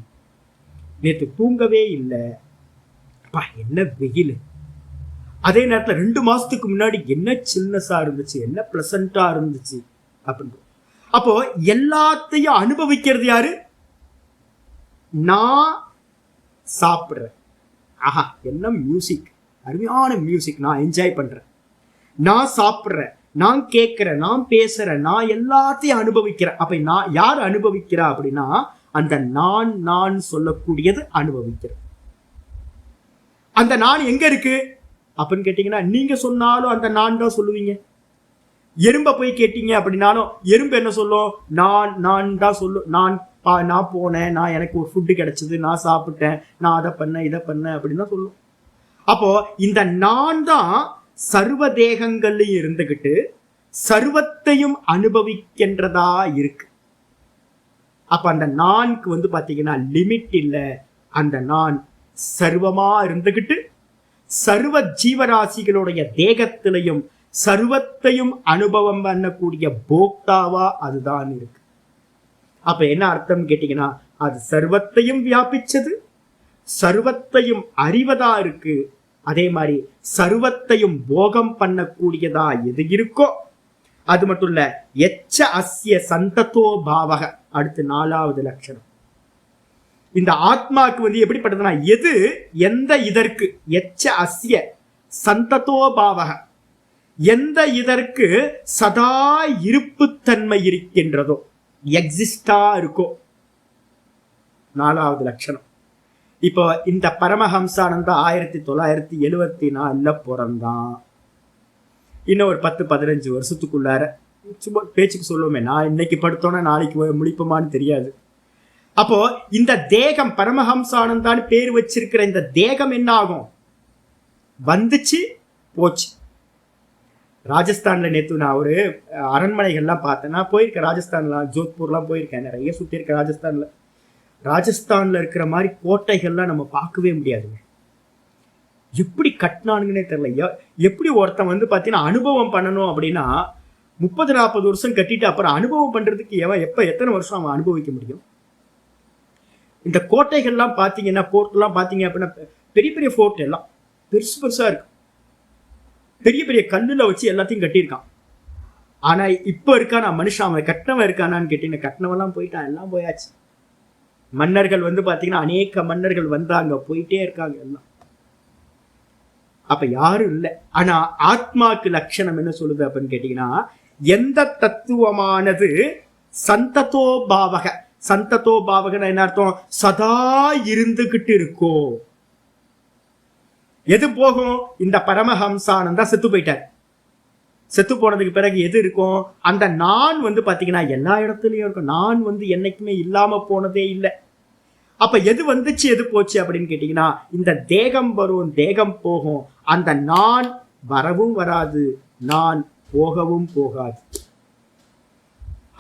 நேற்று தூங்கவே இல்லை, அப்பா என்ன வெயில். அதே நேரத்தில் 2 மாசத்துக்கு முன்னாடி என்ன சில்னஸா இருந்துச்சு, என்ன பிளசண்டா இருந்துச்சு அப்படின்னு. அப்போ எல்லாத்தையும் அனுபவிக்கிறது யாரு? நான் சாப்பிட்றேன், ஆஹா என்ன மியூசிக், அருமையான மியூசிக், நான் என்ஜாய் பண்றேன். நான் சாப்பிட்றேன், நான் கேட்கிறேன், நான் பேசுறேன், நான் எல்லாத்தையும் அனுபவிக்கிறேன். அப்ப நான் யார் அனுபவிக்கிறா அப்படின்னா அந்த நான் சொல்லக்கூடியது அனுபவிக்கிறேன். அந்த நான் எங்க இருக்கு அப்படின்னு கேட்டீங்கன்னா, நீங்க சொன்னாலும் அந்த நான் தான் சொல்லுவீங்க. எறும்ப போய் கேட்டீங்க அப்படின்னாலும் எறும்பு என்ன சொல்லும்? நான் தான் சொல்லும். நான் போனேன், நான் எனக்கு ஒரு ஃபுட்டு கிடைச்சது, நான் சாப்பிட்டேன், நான் அதை பண்ணேன் இதை பண்ணேன் அப்படின்னு தான் சொல்லும். அப்போ இந்த நான் தான் சர்வ தேகங்கள்லையும் இருந்துகிட்டு சர்வத்தையும் அனுபவிக்கின்றதா இருக்கு. அப்ப அந்த நான்கு வந்து பாத்தீங்கன்னா லிமிட் இல்லை. அந்த நான் சர்வமா இருந்துகிட்டு சர்வ ஜீவராசிகளுடைய தேகத்திலையும் சர்வத்தையும் அனுபவம் பண்ணக்கூடிய போக்தாவா அதுதான் இருக்கு. அப்ப என்ன அர்த்தம் கேட்டீங்கன்னா, அது சர்வத்தையும் வியாபிச்சது, சர்வத்தையும் அறிவதா இருக்கு. அதே மாதிரி சர்வத்தையும் போகம் பண்ணக்கூடியதா எது இருக்கோ அது மட்டும் இல்ல. எச்ச அஸ்ய சந்ததோ பாவக. அடுத்து 4வது லட்சணம். இந்த ஆத்மாக்கு வந்து எப்படிப்பட்டதுன்னா, எது எந்த இதற்கு எச்ச அஸ்ய சந்ததோ பாவக, எந்த இதற்கு சதா இருப்புத்தன்மை இருக்கின்றதோ, எக்ஸிஸ்டா இருக்கோ. 4வது லட்சணம். இப்போ இந்த பரமஹம்சானந்தா 1974 பிறந்தான். இன்னும் ஒரு 10-15 வருஷத்துக்குள்ளார, சும்மா பேச்சுக்கு சொல்லுவோமே, நான் இன்னைக்கு படுத்தோன்னா நாளைக்கு முழிப்போமான்னு தெரியாது. அப்போ இந்த தேகம் பரமஹம்சானந்தான்னு பேர் வச்சிருக்கிற இந்த தேகம் என்ன ஆகும்? வந்துச்சு போச்சு. ராஜஸ்தான்ல நேற்று நான் ஒரு அரண்மனைகள்லாம் பார்த்தேன். நான் போயிருக்கேன் ராஜஸ்தான்ல, ஜோத்பூர்லாம் போயிருக்கேன், நிறைய சுற்றி இருக்கேன் ராஜஸ்தான்ல. ராஜஸ்தான்ல இருக்கிற மாதிரி கோட்டைகள்லாம் நம்ம பார்க்கவே முடியாதுங்க. எப்படி கட்டினானுங்கன்னே தெரியல. எப்படி ஒருத்தன் வந்து பார்த்தீங்கன்னா அனுபவம் பண்ணணும் அப்படின்னா 30-40 வருஷம் கட்டிட்டு அப்புறம் அனுபவம் பண்றதுக்கு எத்தனை வருஷம் அவன் அனுபவிக்க முடியும்? இந்த கோட்டைகள்லாம் பார்த்தீங்கன்னா, போர்ட்லாம் பார்த்தீங்க அப்படின்னா பெரிய பெரிய ஃபோர்ட் எல்லாம் பெருசு பெருசா இருக்கு. பெரிய பெரிய கல்லுல வச்சு எல்லாத்தையும் கட்டியிருக்கான். ஆனா இப்ப இருக்கானா மனுஷன்? அவன் கட்டினவன் இருக்கானான்னு கேட்டீங்கன்னா, கட்டினவெல்லாம் போயிட்டான், எல்லாம் போயாச்சு. மன்னர்கள் வந்து பாத்தீங்கன்னா அநேக மன்னர்கள் வந்தாங்க, போயிட்டே இருக்காங்க எல்லாம். அப்ப யாரும் இல்லை. ஆனா ஆத்மாக்கு லட்சணம் என்ன சொல்லுது அப்படின்னு கேட்டீங்கன்னா, எந்த தத்துவமானது சந்ததோ பாவக. சந்ததோ பாவகன்னா என்ன அர்த்தம்? சதா இருந்துகிட்டு இருக்கோ. எது போகும்? இந்த பரமஹம்சானந்தா செத்து போயிட்டார். செத்து போனதுக்கு பிறகு எது இருக்கும்? அந்த நான் வந்து பாத்தீங்கன்னா எல்லா இடத்துலயும் இருக்கும். நான் வந்து என்னைக்குமே இல்லாம போனதே இல்லை. அப்ப எது வந்துச்சு எது போச்சு அப்படின்னு கேட்டீங்கன்னா, இந்த தேகம் வரும், தேகம் போகும். அந்த நான் வரவும் வராது, நான் போகவும் போகாது.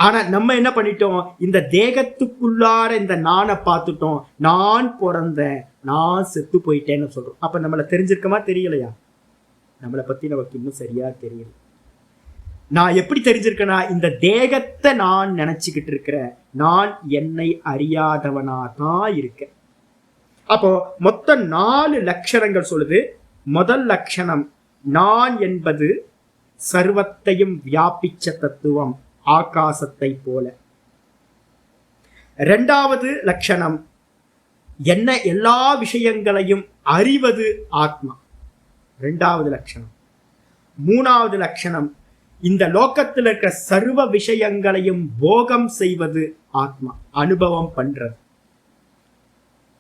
ஆனா நம்ம என்ன பண்ணிட்டோம்? இந்த தேகத்துக்குள்ளார இந்த நானை பார்த்துட்டோம். நான் பிறந்தேன், நான் செத்து போயிட்டேன்னு சொல்றோம். அப்ப நம்மளை தெரிஞ்சிருக்கமா தெரியலையா? நம்மளை பத்தி நமக்கு இன்னும் சரியா தெரியல. நான் எப்படி தெரிஞ்சிருக்கேன்னா, இந்த தேகத்தை நான் நினைச்சுக்கிட்டு இருக்கிறேன், நான் என்னை அறியாதவனா தான் இருக்கேன். அப்போ மொத்தம் 4 லட்சணங்கள் சொல்லுது. முதல் லட்சணம், நான் என்பது சர்வத்தையும் வியாபிச்ச தத்துவம், ஆகாசத்தை போல. இரண்டாவது லட்சணம் என்ன, எல்லா விஷயங்களையும் அறிவது ஆத்மா, இரண்டாவது லட்சணம். மூணாவது லட்சணம் இந்த லோகத்தில் இருக்கிற சர்வ விஷயங்களையும் போகம் செய்வது ஆத்மா, அனுபவம் பண்றது.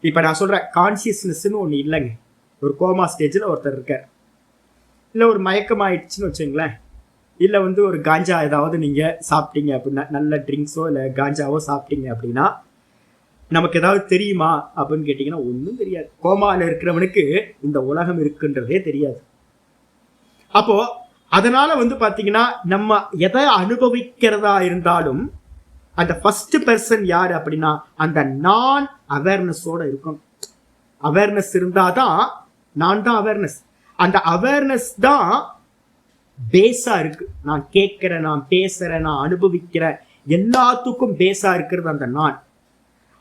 இப்ப நான் சொல்ற கான்சியஸ்னஸ்ன்னு ஒண்ணு இல்லைங்க. ஒரு கோமா ஸ்டேஜ்ல ஒருத்தர் இருக்கார், இல்ல ஒரு மயக்கம் ஆயிடுச்சுன்னு வச்சுங்களேன், இல்ல ஒரு காஞ்சா ஏதாவது நீங்க சாப்பிட்டீங்க அப்படின்னா, நல்ல ட்ரிங்க்ஸோ இல்ல காஞ்சாவோ சாப்பிட்டீங்க அப்படின்னா நமக்கு ஏதாவது தெரியுமா அப்படின்னு கேட்டீங்கன்னா ஒன்றும் தெரியாது. கோமால இருக்கிறவனுக்கு இந்த உலகம் இருக்குன்றதே தெரியாது. அப்போ அதனால பாத்தீங்கன்னா நம்ம எதை அனுபவிக்கிறதா இருந்தாலும் அந்த ஃபர்ஸ்ட் பர்சன் யாரு அப்படின்னா அந்த நான் அவேர்னஸோட இருக்கும். அவேர்னஸ் இருந்தாதான் நான் தான் அவேர்னஸ். அந்த அவேர்னஸ் தான் பேஸா இருக்கு. நான் கேட்கிறேன், நான் பேசுறேன், நான் அனுபவிக்கிறேன், எல்லாத்துக்கும் பேஸா இருக்கிறது அந்த நான்.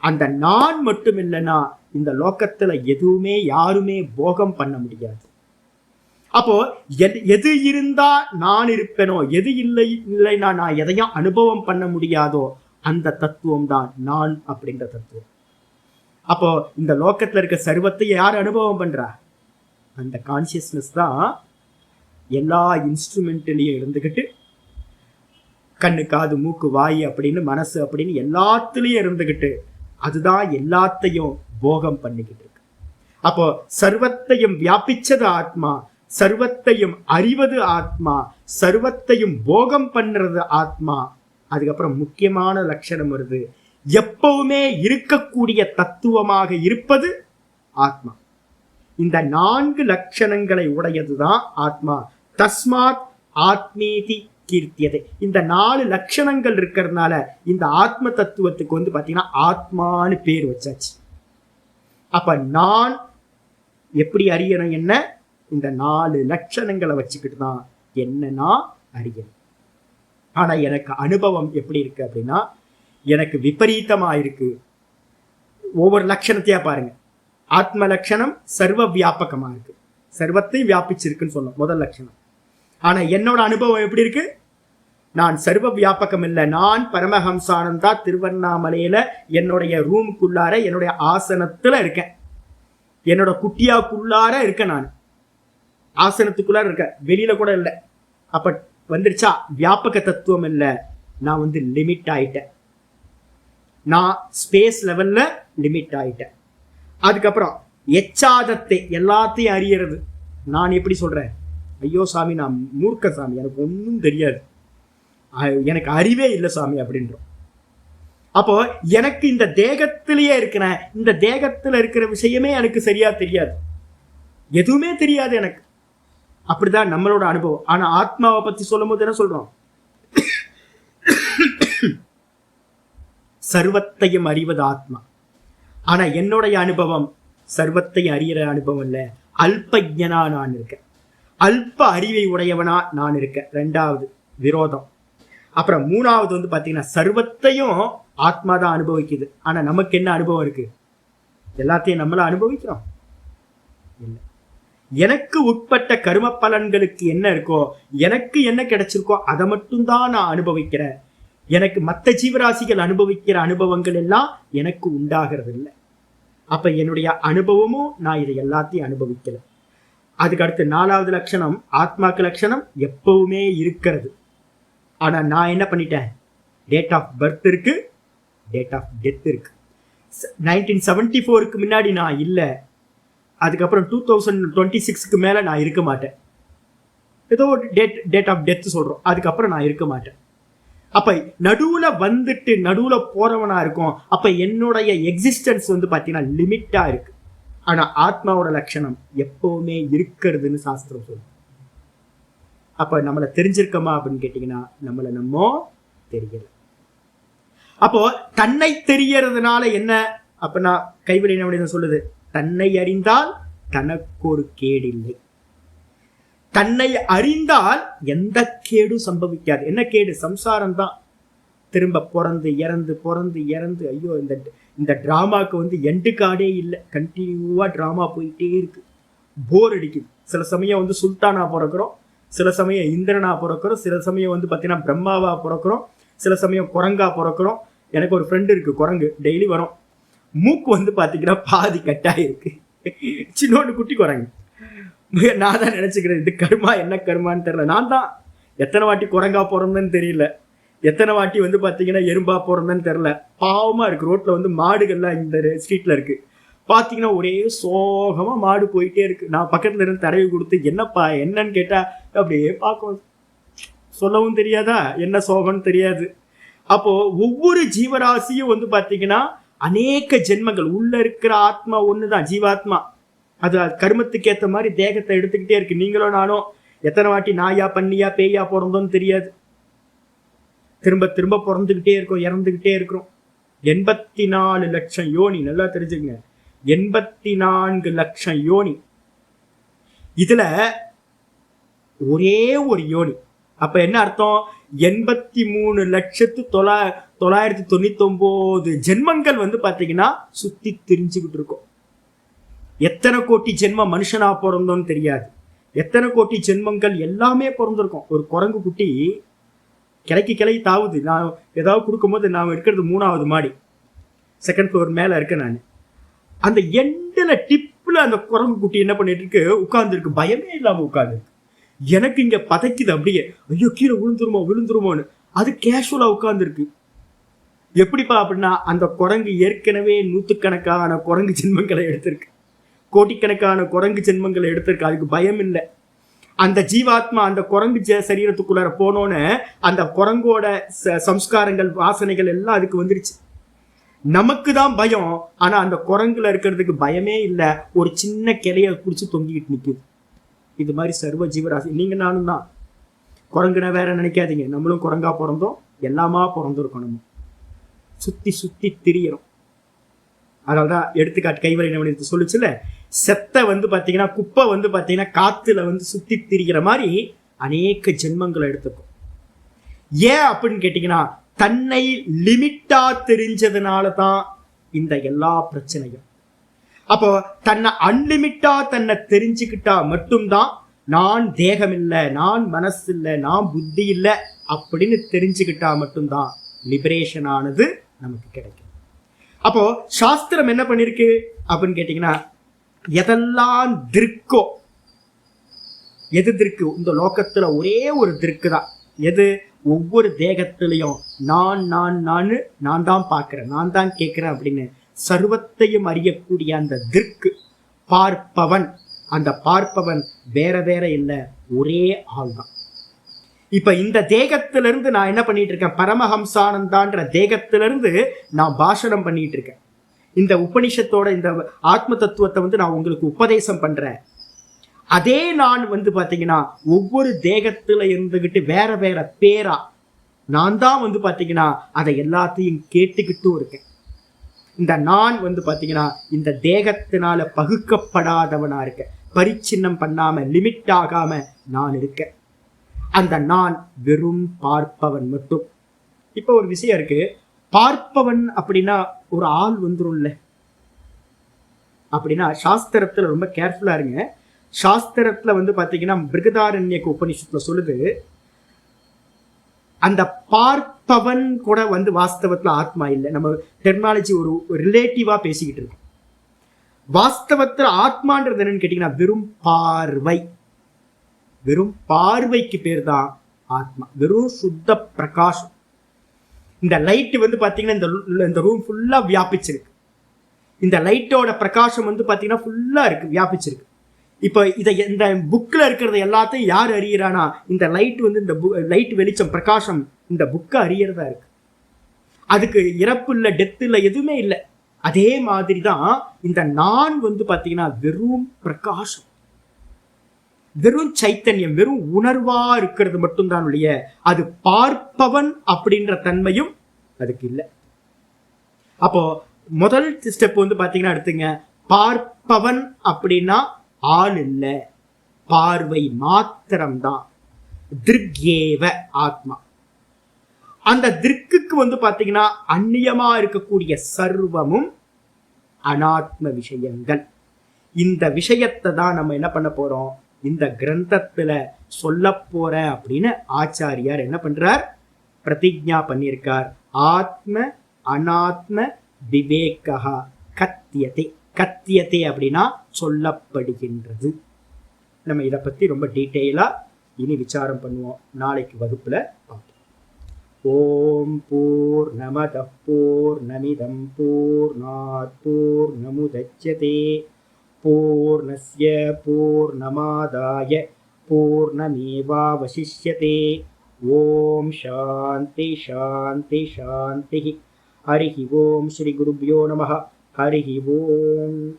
அந்த நான் மட்டும் இல்லைன்னா இந்த லோகத்துல எதுவுமே யாருமே போகம் பண்ண முடியாது. அப்போ எது இருந்தா நான் இருப்பேனோ, எது இல்லைன்னா நான் எதையும் அனுபவம் பண்ண முடியாதோ அந்த தத்துவம் தான் நான் அப்படின்ற தத்துவம். அப்போ இந்த லோகத்துல இருக்க சர்வத்தை யார் அனுபவம் பண்றா? அந்த கான்சியஸ்னஸ் தான் எல்லா இன்ஸ்ட்ருமெண்ட்லயும் இருந்துகிட்டு கண்ணு காது மூக்கு வாய் அப்படின்னு மனசு அப்படின்னு எல்லாத்துலயும் இருந்துகிட்டு அதுதான் எல்லாத்தையும் போகம் பண்ணிக்கிட்டு இருக்கு. அப்போ சர்வத்தையும் வியாபிச்சது ஆத்மா, சர்வத்தையும் அறிவது ஆத்மா, சர்வத்தையும் போகம் பண்றது ஆத்மா. அதுக்கப்புறம் முக்கியமான லட்சணம் வருது, எப்பவுமே இருக்கக்கூடிய தத்துவமாக இருப்பது ஆத்மா. இந்த 4 லட்சணங்களை உடையதுதான் ஆத்மா. தஸ்மாத் ஆத்மீதி கீர்த்தியதை. இந்த 4 லட்சணங்கள் இருக்கிறதுனால இந்த ஆத்ம தத்துவத்துக்கு பாத்தீங்கன்னா ஆத்மான்னு பேர் வச்சாச்சு. அப்ப நான் எப்படி அறியணும்? என்ன? இந்த 4 லட்சணங்களை வச்சுக்கிட்டு தான் என்னன்னா அறியணும். ஆனா எனக்கு அனுபவம் எப்படி இருக்கு அப்படின்னா எனக்கு விபரீதமா இருக்கு. ஒவ்வொரு லட்சணத்தையா பாருங்க. ஆத்ம லட்சணம் சர்வ வியாபகமா இருக்கு, சர்வத்தை வியாபிச்சிருக்குன்னு சொன்னோம் முதல் லட்சணம். ஆனா என்னோட அனுபவம் எப்படி இருக்கு? நான் சர்வ வியாபகம் இல்லை. நான் பரமஹம்சானந்தா திருவண்ணாமலையில என்னுடைய ரூமுக்குள்ளார என்னுடைய ஆசனத்துல இருக்கேன், என்னோட குட்டியாக்குள்ளார இருக்கேன், நான் ஆசனத்துக்குள்ளார இருக்க, வெளியில கூட இல்லை. அப்ப வந்துருச்சா வியாபக தத்துவம் இல்லை, நான் லிமிட் ஆயிட்டேன், நான் ஸ்பேஸ் லெவல்ல லிமிட் ஆயிட்டேன். அதுக்கப்புறம் எச்சாதத்தை எல்லாத்தையும் அறியறது. நான் எப்படி சொல்றேன்? ஐயோ சாமி நான் மூர்க்க சாமி, எனக்கு ஒன்றும் தெரியாது, எனக்கு அறிவே இல்லை சாமி அப்படின்றோம். அப்போ எனக்கு இந்த தேகத்திலேயே இருக்கிறேன், இந்த தேகத்துல இருக்கிற விஷயமே எனக்கு சரியா தெரியாது, எதுவுமே தெரியாது எனக்கு. அப்படிதான் நம்மளோட அனுபவம். ஆனா ஆத்மாவை பத்தி சொல்லும் போது என்ன சொல்றோம்? சர்வத்தையும் அறிவது ஆத்மா. ஆனா என்னுடைய அனுபவம் சர்வத்தையும் அறிகிற அனுபவம் இல்ல, அல்பஜனா நான் இருக்கேன், அல்ப அறிவை உடையவனா நான் இருக்கேன். 2வது விரோதம். அப்புறம் 3வது பாத்தீங்கன்னா சர்வத்தையும் ஆத்மா தான் அனுபவிக்குது. ஆனா நமக்கு என்ன அனுபவம் இருக்கு? எல்லாத்தையும் நம்மள அனுபவிக்கிறோம் இல்லை. எனக்கு உட்பட்ட கர்ம பலன்களுக்கு என்ன இருக்கோ, எனக்கு என்ன கிடைச்சிருக்கோ அதை மட்டும்தான் நான் அனுபவிக்கிறேன். எனக்கு மற்ற ஜீவராசிகள் அனுபவிக்கிற அனுபவங்கள் எல்லாம் எனக்கு உண்டாகிறது இல்லை. அப்ப என்னுடைய அனுபவமும் நான் இதை எல்லாத்தையும் அனுபவிக்கல. அதுக்கு அடுத்து 4வது லட்சணம் ஆத்மாக்கு லட்சணம் எப்பவுமே இருக்கிறது. ஆனா நான் என்ன பண்ணிட்டேன்? டேட் ஆஃப் பர்த் இருக்கு, டேட் ஆஃப் டெத் இருக்கு. 1974க்கு முன்னாடி நான் இல்லை, அதுக்கப்புறம் 2026க்கு மேல நான் இருக்க மாட்டேன். ஏதோ ஒரு டேட் ஆஃப் டெத் சொல்றோம், அதுக்கப்புறம் நான் இருக்க மாட்டேன். அப்ப நடுவுல நடுவுல போறவனா இருக்கும். அப்ப என்னுடைய எக்ஸிஸ்டன்ஸ் பாத்தீங்கன்னா லிமிட்டா இருக்கு. ஆனா ஆத்மாவோட லட்சணம் எப்பவுமே இருக்கிறதுன்னு சாஸ்திரம் சொல்லுது. அப்ப நம்மளை தெரிஞ்சிருக்கோமா அப்படின்னு கேட்டீங்கன்னா நம்மளை நம்ம தெரியல. அப்போ தன்னை தெரியறதுனால என்ன அப்படின்னா கைவினை சொல்லுது, தன்னை அறிந்தால் தனக்கு ஒரு கேடு இல்லை. தன்னை அறிந்தால் எந்த கேடும் சம்பவிக்காது. என்ன கேடு? சம்சாரம் தான். திரும்ப பிறந்து இறந்து ஐயோ இந்த டிராமாக்கு எண்டு கார்டே இல்லை, கண்டினியூவா டிராமா போயிட்டே இருக்கு, போர் அடிக்குது. சில சமயம் சுல்தானா பிறக்கிறோம், சில சமயம் இந்திரனா பிறக்கிறோம், சில சமயம் பாத்தீங்கன்னா பிரம்மாவா பிறக்கிறோம், சில சமயம் குரங்கா பிறக்கிறோம், எனக்கு ஒரு ஃப்ரெண்டு இருக்கு, குரங்கு டெய்லி வரும். மூக்கு வந்து பாத்தீங்கன்னா பாதி கட்டாயிருக்கு, சின்னோண்டு குட்டி குரங்கு. நான் தான் நினைச்சுக்கிறேன் இது கருமா என்ன கருமான்னு தெரியல. நான் தான் எத்தனை வாட்டி குரங்கா பிறந்தேன்னு தெரியல, எத்தனை வாட்டி வந்து பாத்தீங்கன்னா எறும்பா பிறந்தேன்னு தெரியல. பாவமா இருக்கு. ரோட்ல வந்து மாடுகள்லாம் இந்த ஸ்ட்ரீட்ல இருக்கு, பாத்தீங்கன்னா ஒரே சோகமா மாடு போயிட்டே இருக்கு. நான் பக்கத்துல இருந்து தடவி கொடுத்து என்னப்பா என்னன்னு கேட்டா அப்படியே பார்க்கும், சொல்லவும் தெரியாதா, என்ன சோகம்னு தெரியாது. அப்போ ஒவ்வொரு ஜீவராசியும் வந்து பாத்தீங்கன்னா அநேக ஜென்மங்கள் உள்ள இருக்கிற ஆத்மா ஒண்ணுதான், ஜீவாத்மா. அது கர்மத்துக்கு ஏற்ற மாதிரி தேகத்தை எடுத்துக்கிட்டே இருக்கு. நீங்களும் நானும் எத்தனை வாட்டி நாயா பண்ணியா பேயா பிறந்தோன்னு தெரியாது, திரும்ப திரும்ப பிறந்துகிட்டே இருக்கோம், இறந்துகிட்டே இருக்கிறோம். 84 லட்சம் யோனி, நல்லா தெரிஞ்சுக்கங்க, 84 லட்சம் யோனி. இதுல ஒரே ஒரு யோனி. அப்ப என்ன அர்த்தம்? 83,999 ஜென்மங்கள் வந்து பாத்தீங்கன்னா சுத்தி திரிஞ்சுக்கிட்டு இருக்கோம். எத்தனை கோடி ஜென்மம் மனுஷனா பிறந்தோன்னு தெரியாது, எத்தனை கோடி ஜென்மங்கள் எல்லாமே பிறந்திருக்கோம். ஒரு குரங்கு குட்டி கிளைக்கு தாவுது. நான் ஏதாவது கொடுக்கும்போது நான் இருக்கிறது 3வது மாடி, செகண்ட் ஃப்ளோர் மேல இருக்கேன் நான். அந்த எண்டுல டிப்ல அந்த குரங்கு குட்டி என்ன பண்ணிட்டு இருக்கு, உட்கார்ந்துருக்கு, பயமே இல்லாம உட்கார்ந்துருக்கு. எனக்கு இங்க பதைக்குது அப்படியே, ஐயோ கீழே விழுந்துருமோன்னு. அது கேஷுவலா உட்கார்ந்துருக்கு. எப்படிப்பா அப்படின்னா, அந்த குரங்கு ஏற்கனவே 100கணக்கான குரங்கு ஜென்மங்களை எடுத்திருக்கு, கோடிக்கணக்கான குரங்கு ஜென்மங்களை எடுத்திருக்கு. அதுக்கு பயம் இல்லை. அந்த ஜீவாத்மா அந்த குரங்கு சரீரத்துக்குள்ளார போனோன்னு அந்த குரங்கோட சம்ஸ்காரங்கள் வாசனைகள் எல்லாம் அதுக்கு வந்துருச்சு. நமக்கு தான் பயம், ஆனா அந்த குரங்குல இருக்கிறதுக்கு பயமே இல்லை. ஒரு சின்ன கிளைய பிடிச்சி தொங்கிக்கிட்டு நிற்குது. இது மாதிரி சர்வ ஜீவராசி நீங்க நானும் தான். குரங்குனா வேற நினைக்காதீங்க, நம்மளும் குரங்கா பிறந்தோம், எல்லாமா பிறந்திருக்கோம். நம்ம சுத்தி சுத்தி திரியறோம். அதனால்தான் எடுத்துக்காட்டு கைவரை நவனித்து சொல்லுச்சுல, செத்த வந்து பாத்தீங்கன்னா குப்பை வந்து பாத்தீங்கன்னா காத்துல வந்து சுத்தி திரிகிற மாதிரி அநேக ஜென்மங்களை எடுத்துக்கும். ஏன் அப்படின்னு கேட்டீங்கன்னா, தன்னை லிமிட்டா தெரிஞ்சதுனால தான் இந்த எல்லா பிரச்சனையும். அப்போ தன்னை அன்லிமிட்டா தன்னை தெரிஞ்சுக்கிட்டா மட்டும்தான் நான் தேகம் இல்லை, நான் மனசு இல்லை, நான் புத்தி இல்லை அப்படின்னு தெரிஞ்சுக்கிட்டா மட்டும்தான் லிபரேஷன் ஆனது நமக்கு கிடைக்கும். அப்போ சாஸ்திரம் என்ன பண்ணிருக்கு அப்படின்னு கேட்டீங்கன்னா, எதெல்லாம் திருக்கோ, எது திருக்கு இந்த லோகத்துல ஒரே ஒரு திருக்கு தான். எது? ஒவ்வொரு தேகத்திலையும் நான் நான் நான் தான் பார்க்கிறேன், நான் தான் கேட்கிறேன் அப்படின்னு சர்வத்தையும் அறியக்கூடிய அந்த திருக்கு பார்ப்பவன். அந்த பார்ப்பவன் வேற வேற இல்லை, ஒரே ஆள் தான். இப்ப இந்த தேகத்திலிருந்து நான் என்ன பண்ணிட்டு இருக்கேன், பரமஹம்சானந்தான்ற தேகத்திலிருந்து நான் பாஷணம் பண்ணிட்டு இருக்கேன். இந்த உபனிஷத்தோட இந்த ஆத்ம தத்துவத்தை வந்து நான் உங்களுக்கு உபதேசம் பண்றேன். அதே நான் வந்து பாத்தீங்கன்னா ஒவ்வொரு தேகத்துல இருந்துகிட்டு வேற வேற பேரா நான் தான் வந்து பாத்தீங்கன்னா அதை எல்லாத்தையும் கேட்டுக்கிட்டும் இருக்கேன். இந்த நான் வந்து பாத்தீங்கன்னா இந்த தேகத்தினால பகுக்கப்படாதவனா இருக்க, பரிச்சின்னம் பண்ணாம லிமிட் ஆகாம நான் இருக்கேன். அந்த நான் வெறும் பார்ப்பவன் மட்டும். இப்ப ஒரு விஷயம் இருக்கு, பார்ப்பவன் அப்படின்னா ஒரு ஆள் வந்துரும்ல அப்படின்னா, சாஸ்திரத்துல ரொம்ப கேர்ஃபுல்லா இருங்க. சாஸ்திரத்துல வந்து பாத்தீங்கன்னா பிருகதாரண்யக உபனிஷத்துல சொல்லுது, அந்த பார்ப்பவன் கூட வந்து வாஸ்தவத்துல ஆத்மா இல்லை. நம்ம டெர்மினாலஜி ஒரு ரிலேட்டிவா பேசிக்கிட்டு இருக்கோம். வாஸ்தவத்துல ஆத்மான்றது என்னன்னு கேட்டீங்கன்னா வெறும் பார்வை. வெறும் பார்வைக்கு பேர் தான் ஆத்மா, வெறும் சுத்த பிரகாசம். இந்த லைட் வந்து பாத்தீங்கன்னா இந்த ரூம் ஃபுல்லா வியாபிச்சிருக்கு. இந்த லைட்டோட பிரகாசம் வந்து பாத்தீங்கன்னா ஃபுல்லா இருக்கு, வியாபிச்சிருக்கு. இப்ப இந்த புக்ல இருக்கிறத எல்லாத்தையும் யார் அறியறானா, இந்த லைட் வந்து இந்த லைட் வெளிச்சம் பிரகாசம் இந்த புக்கை அறியறதா இருக்கு. அதுக்கு இறப்பு இல்லை, டெத் இல்லை, எதுவுமே இல்லை. அதே மாதிரி தான் இந்த நான் வந்து பாத்தீங்கன்னா வெறும் பிரகாசம், வெறும் சைத்தன்யம், வெறும் உணர்வா இருக்கிறது மட்டும்தான் இல்லையே. அது பார்ப்பவன் அப்படின்ற தன்மையும் அதுக்கு இல்லை. அப்போ முதல் ஸ்டெப் வந்து பாத்தீங்கன்னா எடுத்துங்க, பார்ப்பவன் அப்படின்னா ஆள் இல்லை, பார்வை மாத்திரம்தான். திருக்கேவ ஆத்மா. அந்த திருக்குக்கு வந்து பாத்தீங்கன்னா அந்நியமா இருக்கக்கூடிய சர்வமும் அனாத்ம விஷயங்கள். இந்த விஷயத்தை தான் நம்ம என்ன பண்ண போறோம், இந்த கிரந்தத்துல சொல்ல போற அப்படின்னு ஆச்சாரியார் என்ன பண்றார், பிரதிஜ்ஞா பண்ணியிருக்கார். ஆத்ம அனாத்ம விவேகா கத்தியதே. கத்தியதே அப்படின்னா சொல்லப்படுகின்றது. நம்ம இதை பத்தி ரொம்ப டீட்டெயிலா இனி விசாரம் பண்ணுவோம், நாளைக்கு வகுப்புல பார்ப்போம். ஓம் பூர்ணமதః பூர்ணமிதம் பூர்ணாத் பூர்ணமுதச்யதே பூர்ணஸ்ய பூர்ணமாதாய பூர்ணமேவாவசிஷ்யதே. ஓம் சாந்தி சாந்தி சாந்தி. ஹரிஹி ஓம். ஸ்ரீ குருப்யோ நமः. ஹரிஹி ஓம்.